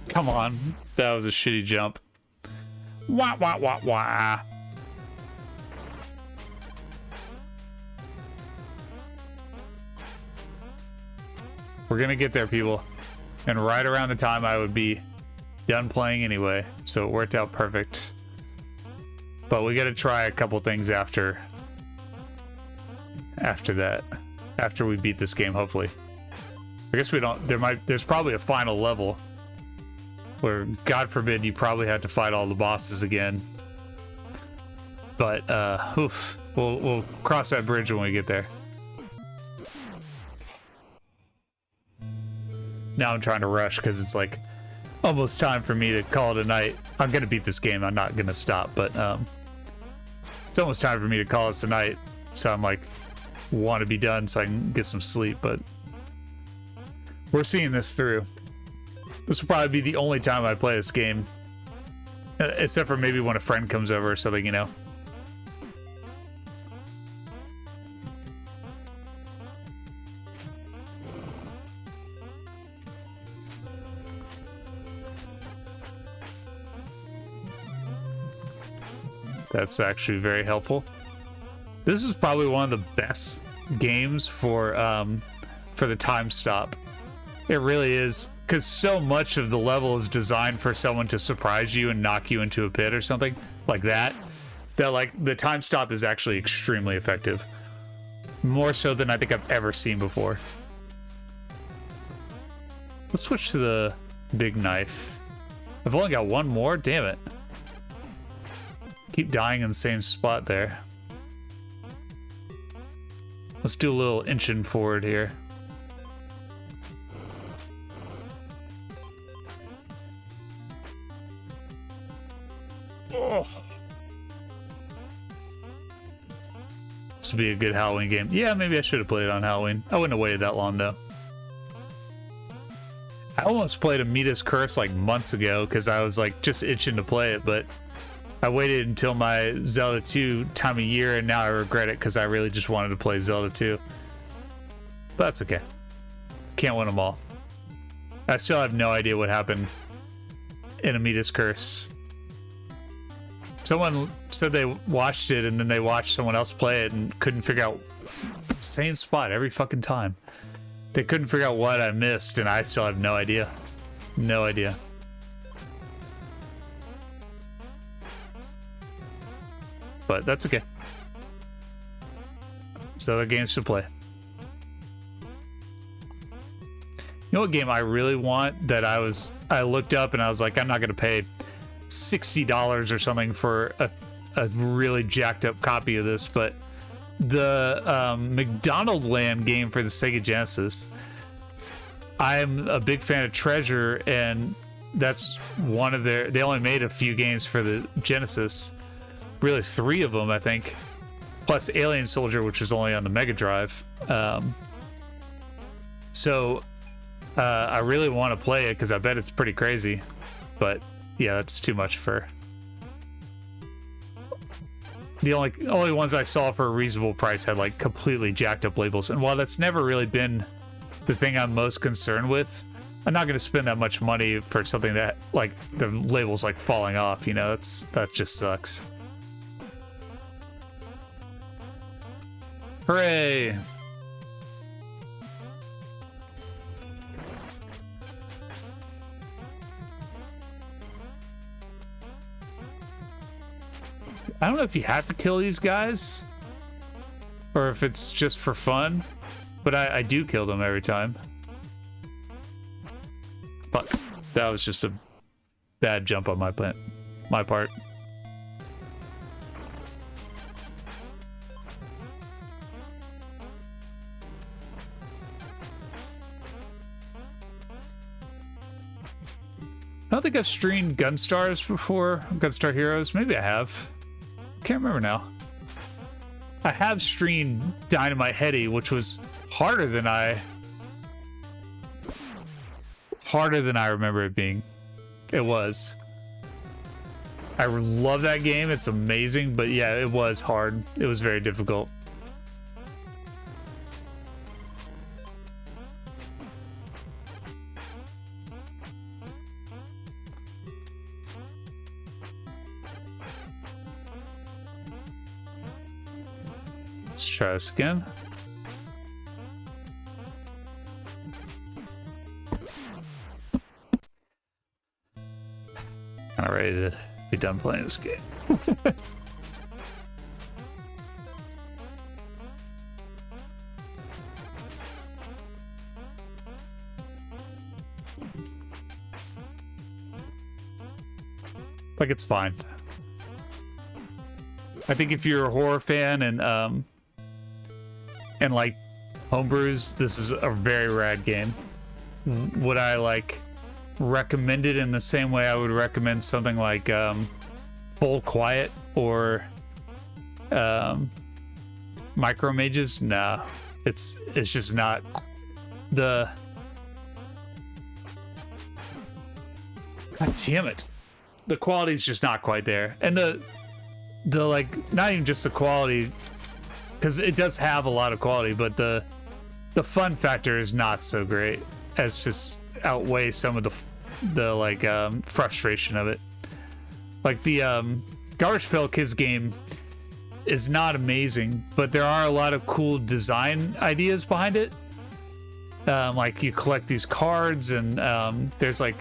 Come on, that was a shitty jump. Wah, wah, wah, wah. We're gonna get there, people. And right around the time I would be done playing anyway, so it worked out perfect. But we gotta try a couple things after that. After we beat this game, hopefully. I guess we don't, there's probably a final level where, God forbid, you probably have to fight all the bosses again. But, oof, we'll cross that bridge when we get there. Now I'm trying to rush because it's like almost time for me to call it a night. I'm gonna beat this game. I'm not gonna stop, but it's almost time for me to call this a night. So I'm like, want to be done so I can get some sleep. But we're seeing this through. This will probably be the only time I play this game, except for maybe when a friend comes over or something, you know. That's actually very helpful. This is probably one of the best games for the time stop. It really is. Because so much of the level is designed for someone to surprise you and knock you into a pit or something like that. That like the time stop is actually extremely effective. More so than I think I've ever seen before. Let's switch to the big knife. I've only got one more, damn it. Keep dying in the same spot there. Let's do a little inching forward here. Oh. This would be a good Halloween game. Yeah, maybe I should have played it on Halloween. I wouldn't have waited that long though. I almost played Amita's Curse like months ago because I was like just itching to play it, but I waited until my Zelda 2 time of year, and now I regret it because I really just wanted to play Zelda 2. But that's okay. Can't win them all. I still have no idea what happened in Amita's Curse. Someone said they watched it, and then they watched someone else play it and couldn't figure out same spot every fucking time. They couldn't figure out what I missed, and I still have no idea. No idea. But that's okay. So the games to play. You know what game I really want that I looked up and I was like, I'm not gonna pay $60 or something for a really jacked up copy of this, but the McDonald Land game for the Sega Genesis. I'm a big fan of Treasure, and that's one of their, they only made a few games for the Genesis, really 3 of them I think, plus Alien Soldier, which was only on the Mega Drive. So I really want to play it because I bet it's pretty crazy, but yeah, that's too much for the only ones I saw for a reasonable price had like completely jacked up labels. And while that's never really been the thing I'm most concerned with, I'm not going to spend that much money for something that like the label's like falling off, you know. That just sucks. Hooray. I don't know if you have to kill these guys or if it's just for fun, but I do kill them every time. Fuck. That was just a bad jump on my part. I don't think I've streamed Gunstars before. Gunstar Heroes. Maybe I have. Can't remember now. I have streamed Dynamite Heady, which was harder than I remember it being. It was. I love that game. It's amazing, but yeah, it was hard. It was very difficult. Let's try this again. Kind of ready to be done playing this game. Like, it's fine. I think if you're a horror fan and like homebrews, this is a very rad game. Would I like recommend it in the same way I would recommend something like Full Quiet or Micro Mages? No, it's just not the. God damn it, the quality's just not quite there, and the like, not even just the quality, because it does have a lot of quality, but the fun factor is not so great, as just outweighs some of the like frustration of it. Like the Garbage Pail Kids game is not amazing, but there are a lot of cool design ideas behind it. Like you collect these cards, and there's like,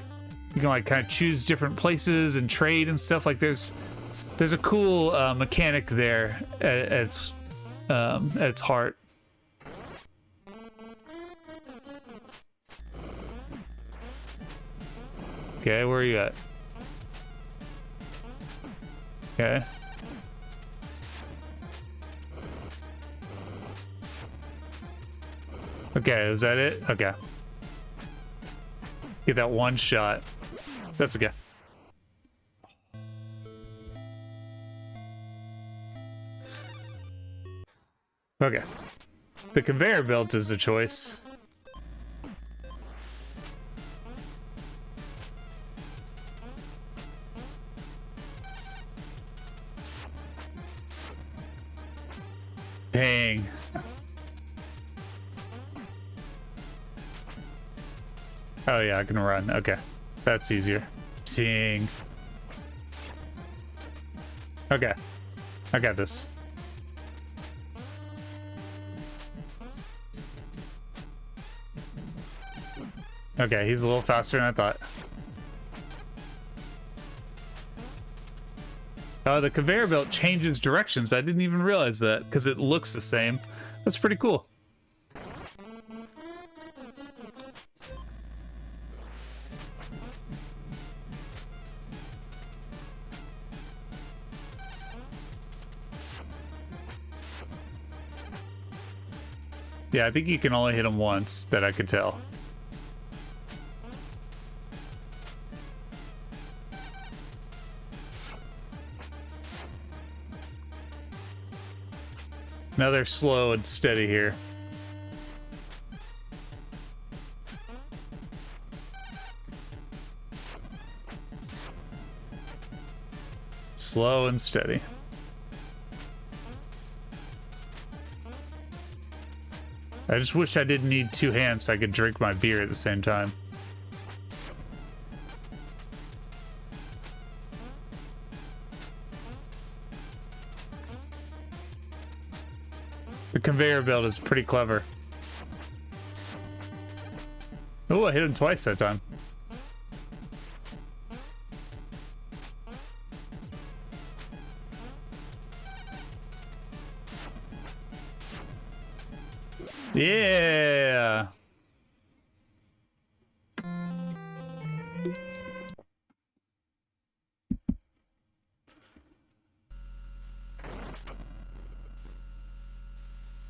you can like kind of choose different places and trade and stuff. Like there's a cool mechanic there at its heart. Okay, where are you at? Okay. Okay, is that it? Okay. Get that one shot. That's okay. Okay. The conveyor belt is a choice. Dang. Oh yeah, I can run. Okay. That's easier. Dang. Okay. I got this. Okay, he's a little faster than I thought. Oh, the conveyor belt changes directions. I didn't even realize that because it looks the same. That's pretty cool. Yeah, I think you can only hit him once, that I could tell. Now they're slow and steady here. Slow and steady. I just wish I didn't need two hands so I could drink my beer at the same time. The conveyor belt is pretty clever. Oh, I hit him twice that time. Yeah.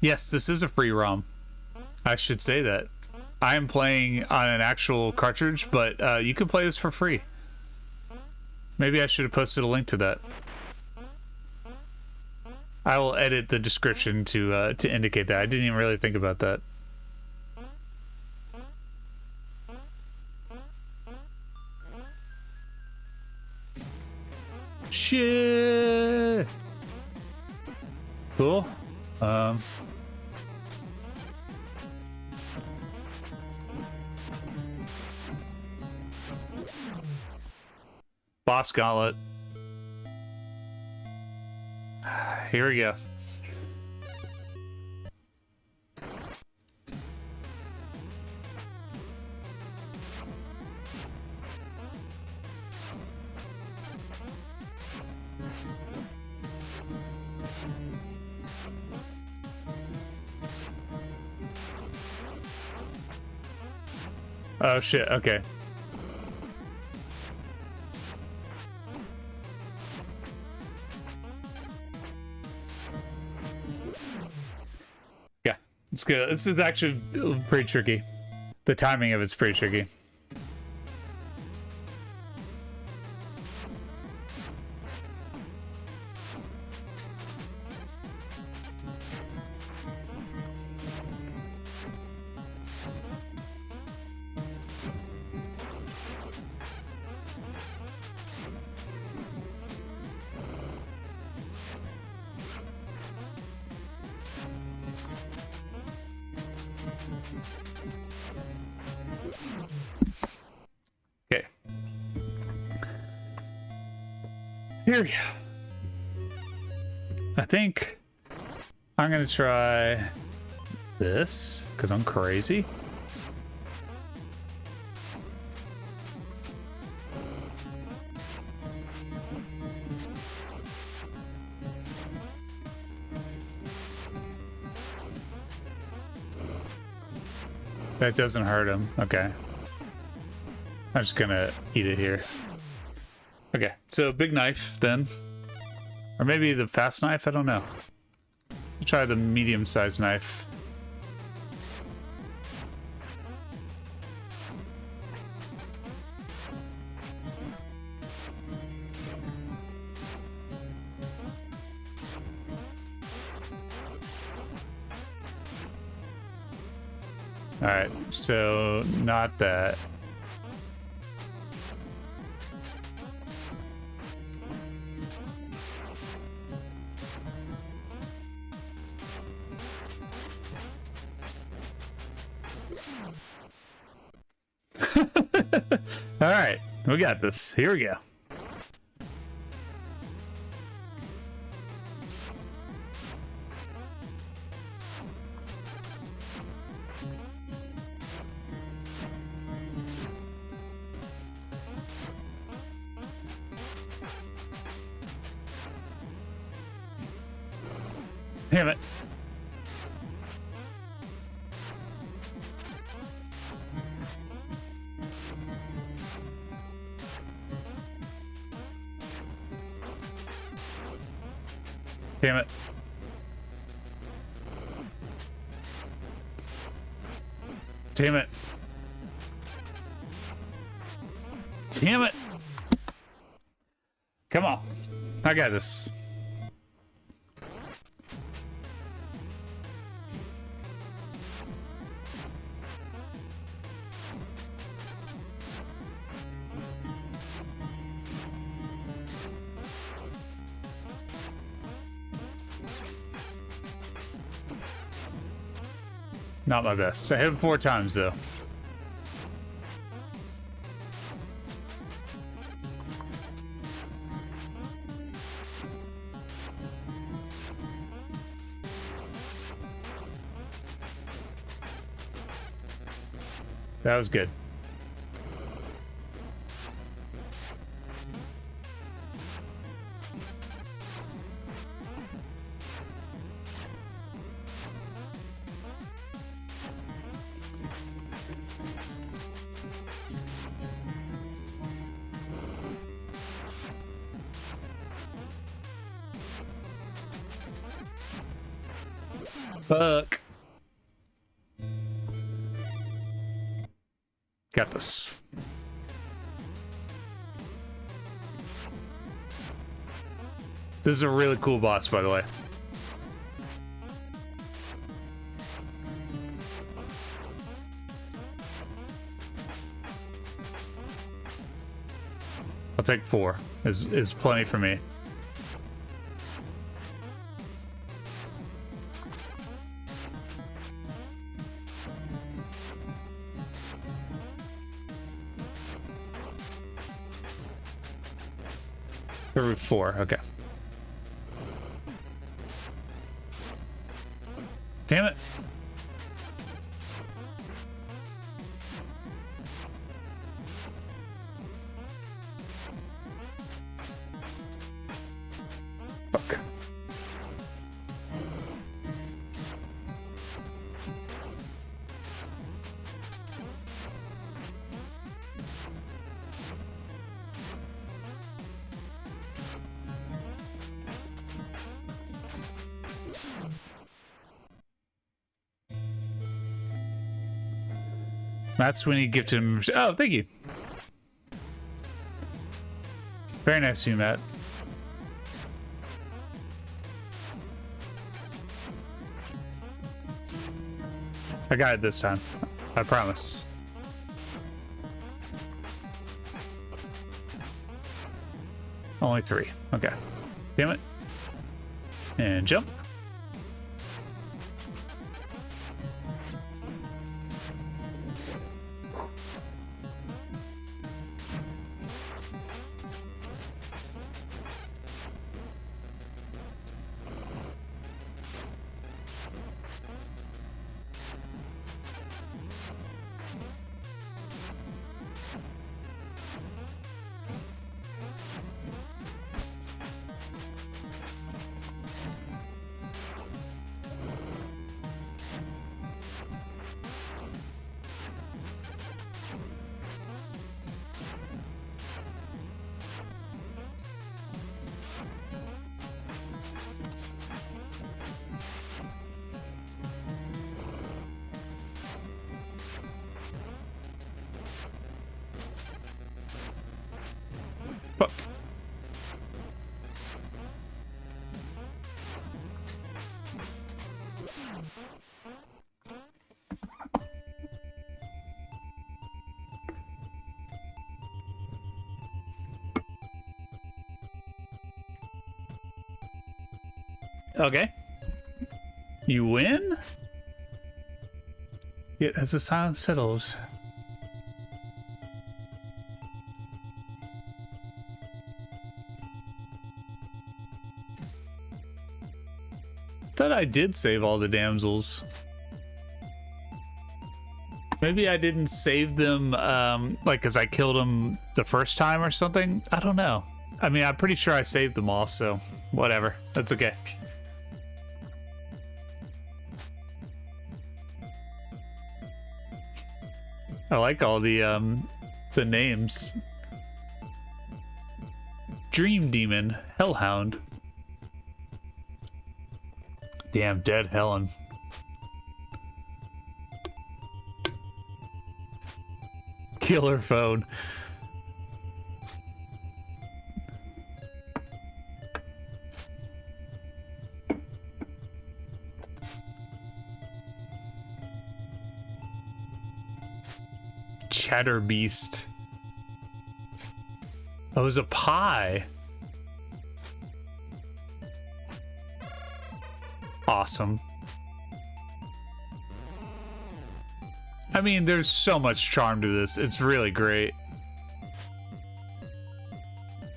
Yes, this is a free ROM. I should say that. I am playing on an actual cartridge, but you can play this for free. Maybe I should have posted a link to that. I will edit the description to indicate that. I didn't even really think about that. Shit. Cool. Boss gauntlet. Here we go. Oh shit, okay. Yeah, it's good. This is actually pretty tricky. The timing of it's pretty tricky. Okay. Here we go. I think I'm gonna try this because I'm crazy. That doesn't hurt him. Okay. I'm just gonna eat it here. Okay, so big knife then. Or maybe the fast knife, I don't know. I'll try the medium-sized knife. Alright, so not that. All right, we got this. Here we go. Damn it. Damn it. Damn it. Damn it. Come on. I got this. Not my best. I hit him 4 times, though. That was good. Fuck. Got this. This is a really cool boss, by the way. I'll take 4. Is plenty for me. Route 4, okay. Damn it. Fuck. That's when you gift him. Oh, thank you. Very nice of you, Matt. I got it this time. I promise. Only 3. Okay. Damn it. And jump. Fuck. Okay. You win? Yet as the silence settles, Thought I did save all the damsels. Maybe I didn't save them, like, because I killed them the first time or something. I don't know. I mean, I'm pretty sure I saved them all, so whatever. That's okay. I like all the names. Dream Demon, Hellhound. Damn, Dead Helen. Killer phone. Chatter Beast. Oh, it was a pie. Awesome. I mean, there's so much charm to this. It's really great.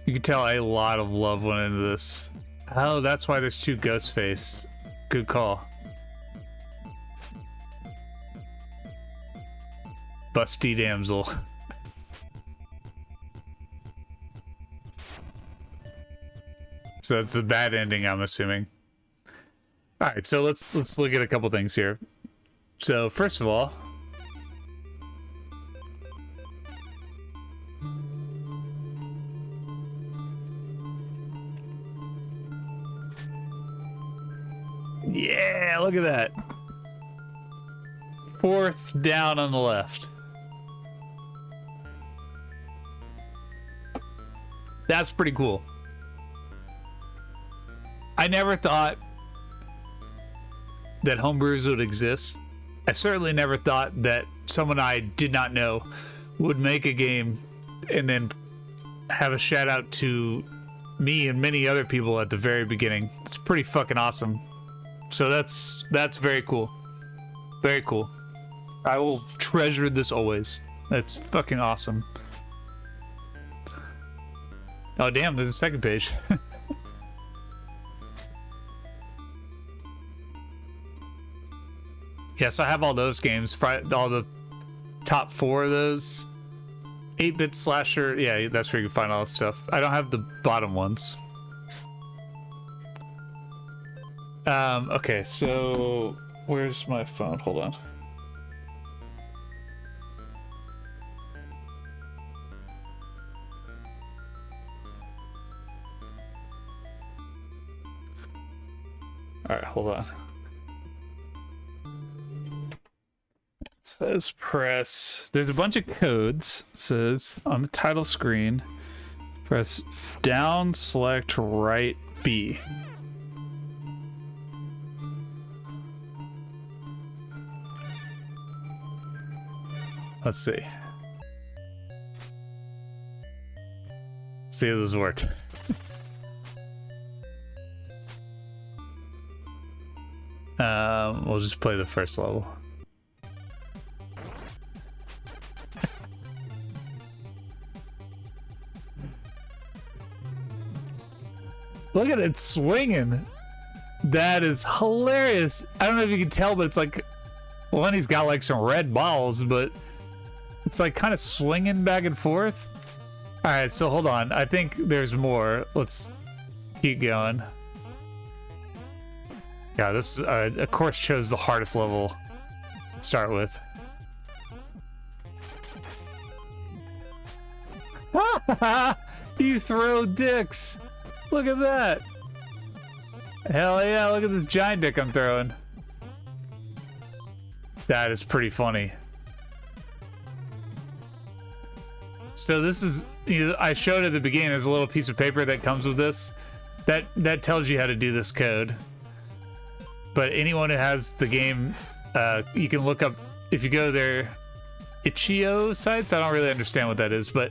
You can tell a lot of love went into this. Oh, that's why there's two Ghostface. Good call. Busty damsel. So that's a bad ending, I'm assuming. All right, so let's look at a couple things here. So first of all, yeah, look at that. Fourth down on the left. That's pretty cool. I never thought that homebrews would exist. I certainly never thought that someone I did not know would make a game and then have a shout out to me and many other people at the very beginning. It's pretty fucking awesome. So that's very cool. Very cool. I will treasure this always. That's fucking awesome. Oh damn, there's a second page. Yeah, so I have all those games, all the top 4 of those. 8-bit slasher, yeah, that's where you can find all that stuff. I don't have the bottom ones. Okay, so where's my phone? Hold on. All right, hold on. It says press. There's a bunch of codes. It says on the title screen, press down, select right B. Let's see. See if this worked. We'll just play the first level. Look at it swinging. That is hilarious. I don't know if you can tell, but it's like, well, he's got like some red balls, but it's like kind of swinging back and forth. All right, so hold on. I think there's more. Let's keep going. Yeah, this of course chose the hardest level to start with. You throw dicks. Look at that. Hell yeah, look at this giant dick I'm throwing. That is pretty funny. So this is, you know, I showed at the beginning, there's a little piece of paper that comes with this. That tells you how to do this code. But anyone who has the game, you can look up, if you go to their itch.io sites, I don't really understand what that is, but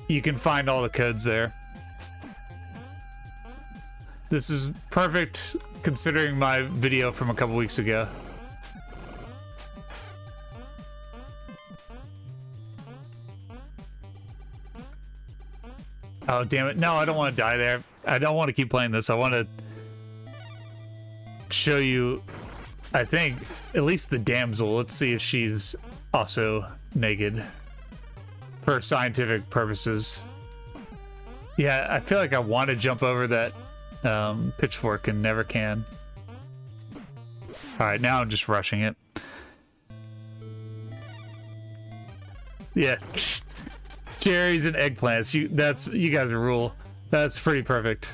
you can find all the codes there. This is perfect considering my video from a couple weeks ago. Oh, damn it. No, I don't want to die there. I don't want to keep playing this. I want to show you, I think, at least the damsel. Let's see if she's also naked for scientific purposes. Yeah, I feel like I want to jump over that pitchfork and never can. All right, now I'm just rushing it. Yeah, cherries and eggplants. You guys rule. That's pretty perfect.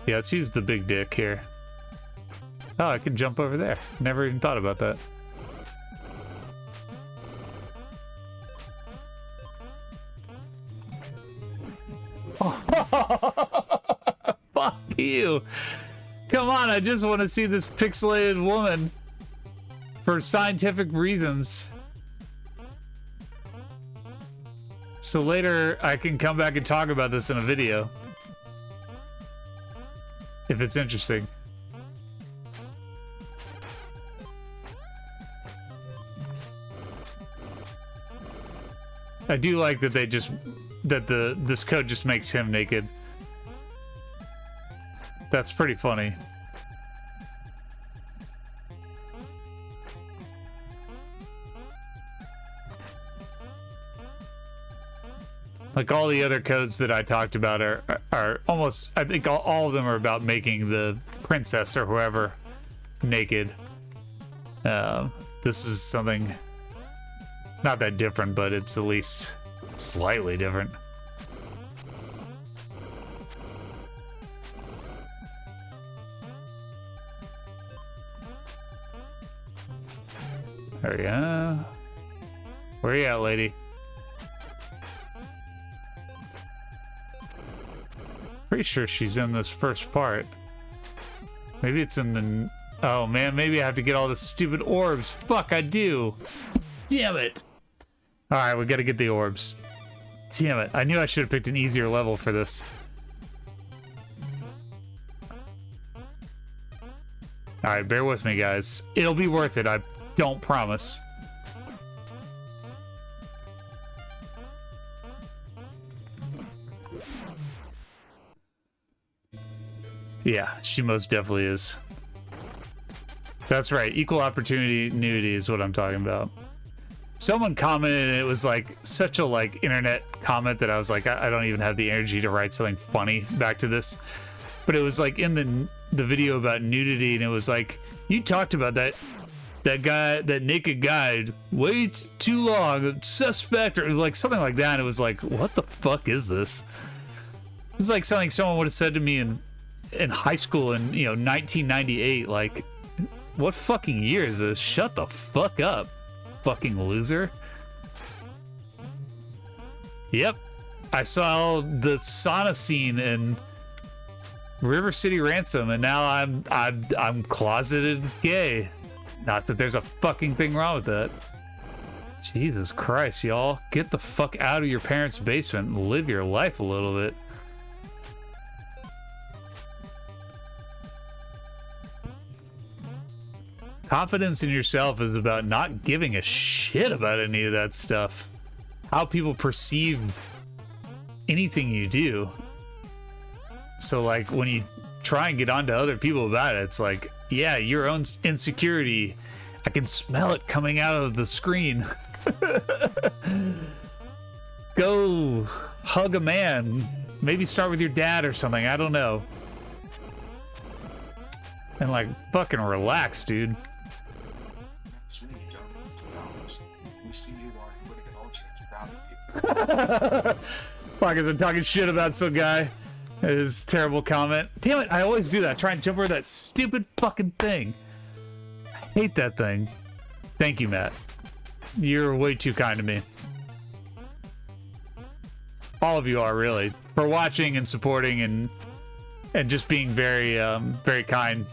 Yeah, let's use the big dick here. Oh, I can jump over there. Never even thought about that. Fuck you. Come on, I just want to see this pixelated woman for scientific reasons. So later I can come back and talk about this in a video. If it's interesting. I do like that this code just makes him naked. That's pretty funny. Like all the other codes that I talked about are almost, I think all of them are about making the princess or whoever naked. This is something not that different, but it's at least slightly different. There we go. Where you at, lady? Pretty sure she's in this first part. Maybe it's in the... Oh man, maybe I have to get all the stupid orbs. Fuck, I do. Damn it. Alright, we gotta get the orbs. Damn it. I knew I should have picked an easier level for this. Alright, bear with me, guys. It'll be worth it, I don't promise. Yeah, she most definitely is. That's right. Equal opportunity nudity is what I'm talking about. Someone commented, and it was like such a like internet comment that I was like, I don't even have the energy to write something funny back to this. But it was like in the video about nudity, and it was like, you talked about that guy, that naked guy, waits too long, suspect, or like something like that. And it was like, what the fuck is this? It's like something someone would have said to me in high school in 1998. Like, what fucking year is this? Shut the fuck up, fucking loser. Yep, I saw the sauna scene in River City Ransom, and now I'm closeted gay. Not that there's a fucking thing wrong with that. Jesus Christ, y'all, get the fuck out of your parents' basement and live your life a little bit. Confidence in yourself is about not giving a shit about any of that stuff. How people perceive anything you do. So like when you try and get onto other people about it, it's like, yeah, your own insecurity. I can smell it coming out of the screen. Go hug a man. Maybe start with your dad or something. I don't know. And like fucking relax, dude. We see you are putting an all change proud of you. Fuck, I'm talking shit about some guy. His terrible comment. Damn it, I always do that. Try and jump over that stupid fucking thing. I hate that thing. Thank you, Matt. You're way too kind to me. All of you are, really. For watching and supporting and just being very, very kind.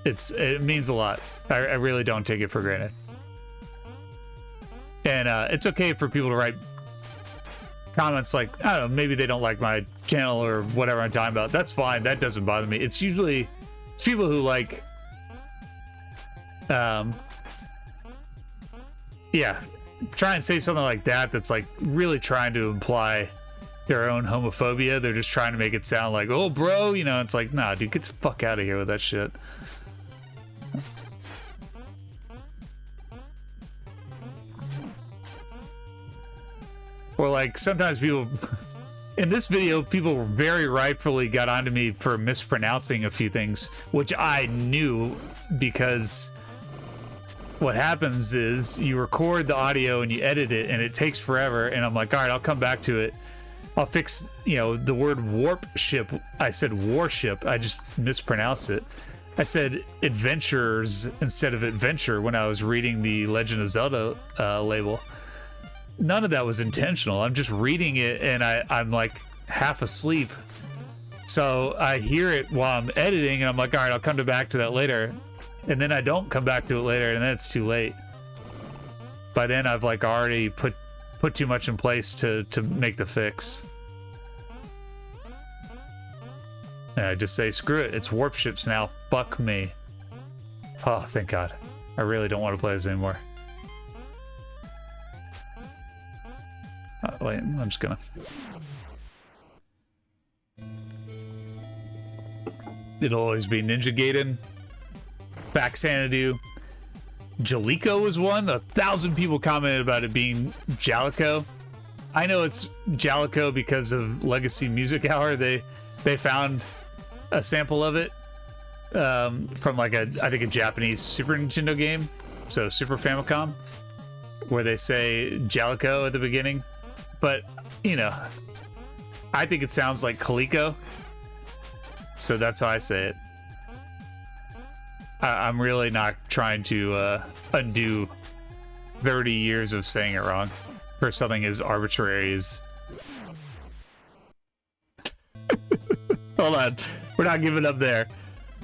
It means a lot. I really don't take it for granted. And it's okay for people to write comments like, I don't know, maybe they don't like my channel or whatever I'm talking about. That's fine. That doesn't bother me. It's usually people who like, yeah, try and say something like that that's like really trying to imply their own homophobia. They're just trying to make it sound like, oh, bro, you know, it's like, nah, dude, get the fuck out of here with that shit. Or like sometimes people in this video, people very rightfully got onto me for mispronouncing a few things, which I knew, because what happens is you record the audio and you edit it and it takes forever, and I'm like, all right, I'll come back to it. I'll fix, you know, the word warp ship. I said warship. I just mispronounced it. I said adventurers instead of adventure when I was reading the Legend of Zelda label. None of that was intentional. I'm just reading it and I'm like half asleep. So I hear it while I'm editing and I'm like, all right, I'll come back to that later. And then I don't come back to it later and then it's too late. By then I've like already put too much in place to make the fix. And I just say, screw it, it's warp ships now. Fuck me. Oh, thank God. I really don't want to play this anymore. Wait, I'm just gonna... It'll always be Ninja Gaiden, Back Xanadu. Jalico was one. 1,000 people commented about it being Jalico. I know it's Jalico because of Legacy Music Hour. They found a sample of it from like I think a Japanese Super Nintendo game, so Super Famicom, where they say Jalico at the beginning. But, you know, I think it sounds like Coleco, so that's how I say it. I'm really not trying to undo 30 years of saying it wrong for something as arbitrary as... Hold on. We're not giving up there.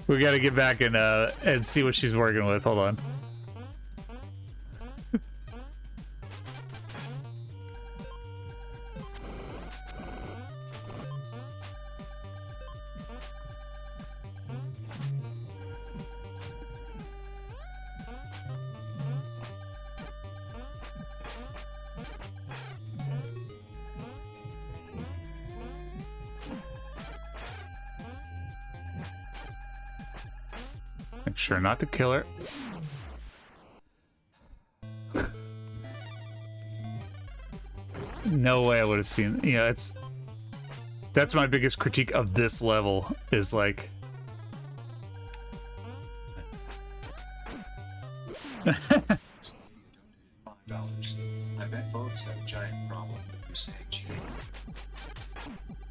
We got to get back and see what she's working with. Hold on. Make sure not to kill her. No way I would have seen, you know, that's my biggest critique of this level is like $5. I bet folks have a giant problem with you saying cheating.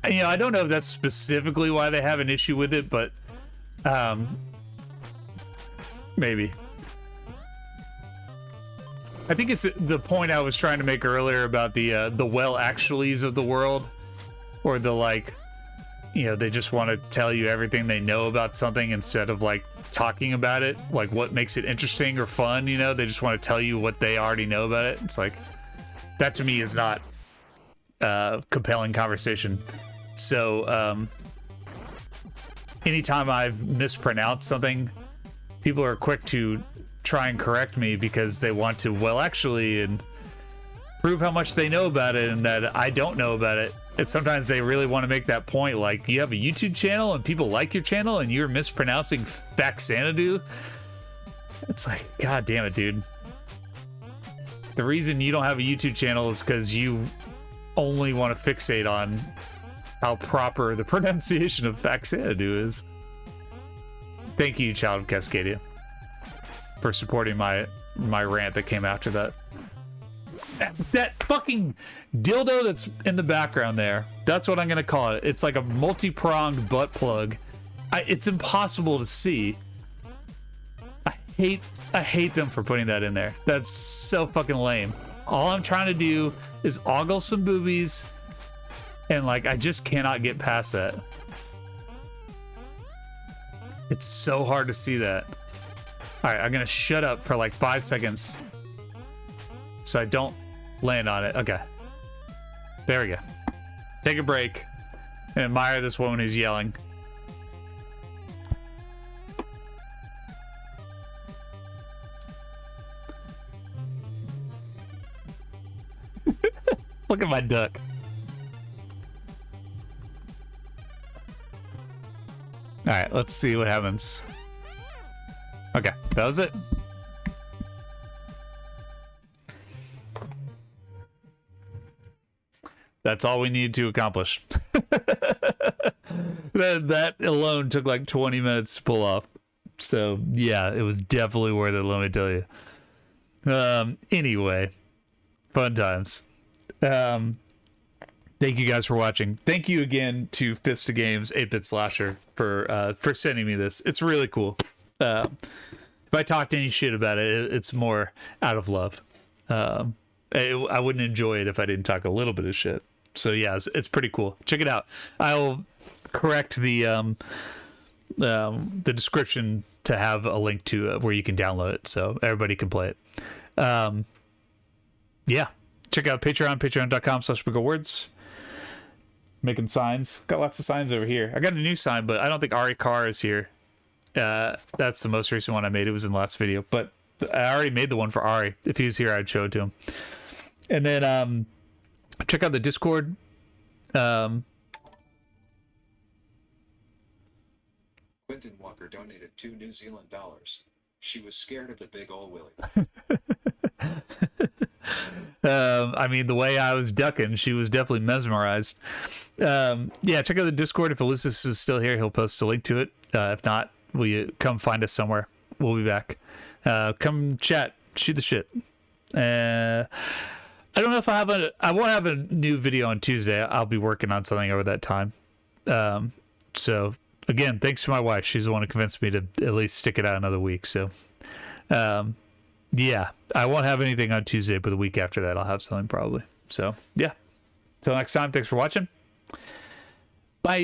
You know, I don't know if that's specifically why they have an issue with it, but maybe. I think it's the point I was trying to make earlier about the well actuallys of the world, or the like, you know, they just want to tell you everything they know about something instead of like talking about it, like what makes it interesting or fun, you know, they just want to tell you what they already know about it. It's like, that to me is not compelling conversation. So anytime I've mispronounced something, people are quick to try and correct me because they want to, well, actually, and prove how much they know about it and that I don't know about it. And sometimes they really want to make that point, like, you have a YouTube channel and people like your channel and you're mispronouncing Faxanadu. It's like, God damn it, dude. The reason you don't have a YouTube channel is because you only want to fixate on how proper the pronunciation of Faxanadu is. Thank you, Child of Cascadia, for supporting my rant that came after that. That fucking dildo that's in the background there, that's what I'm gonna call it. It's like a multi-pronged butt plug. It's impossible to see. I hate them for putting that in there. That's so fucking lame. All I'm trying to do is ogle some boobies, and like, I just cannot get past that. It's so hard to see that. All right, I'm gonna shut up for like 5 seconds so I don't land on it. Okay, there we go. Take a break and admire this woman who's yelling. Look at my duck. All right, let's see what happens. Okay, that was it. That's all we need to accomplish. that alone took like 20 minutes to pull off. So yeah, it was definitely worth it, let me tell you. Anyway, fun times. Thank you guys for watching. Thank you again to Fist of Games 8-Bit Slasher for sending me this. It's really cool. If I talked any shit about it, it's more out of love. I wouldn't enjoy it if I didn't talk a little bit of shit. So yeah, it's pretty cool. Check it out. I'll correct the description to have a link to where you can download it, so everybody can play it. Yeah, check out patreon.com/biggerwords. Making signs. Got lots of signs over here. I got a new sign, but I don't think Ari Carr is here. That's the most recent one I made. It was in the last video, but I already made the one for Ari. If he was here, I'd show it to him. And then check out the Discord. Quentin Walker donated $2 New Zealand. She was scared of the big ol' Willie. I mean, the way I was ducking, she was definitely mesmerized. Yeah, check out the Discord. If Ulysses is still here, he'll post a link to it. If not, will you come find us somewhere? We'll be back. Come chat, shoot the shit. I don't know if I won't have a new video on Tuesday. I'll be working on something over that time. So again, thanks to my wife. She's the one who convinced me to at least stick it out another week. So, yeah, I won't have anything on Tuesday, but the week after that, I'll have something probably. So, yeah. Till next time, thanks for watching. Bye.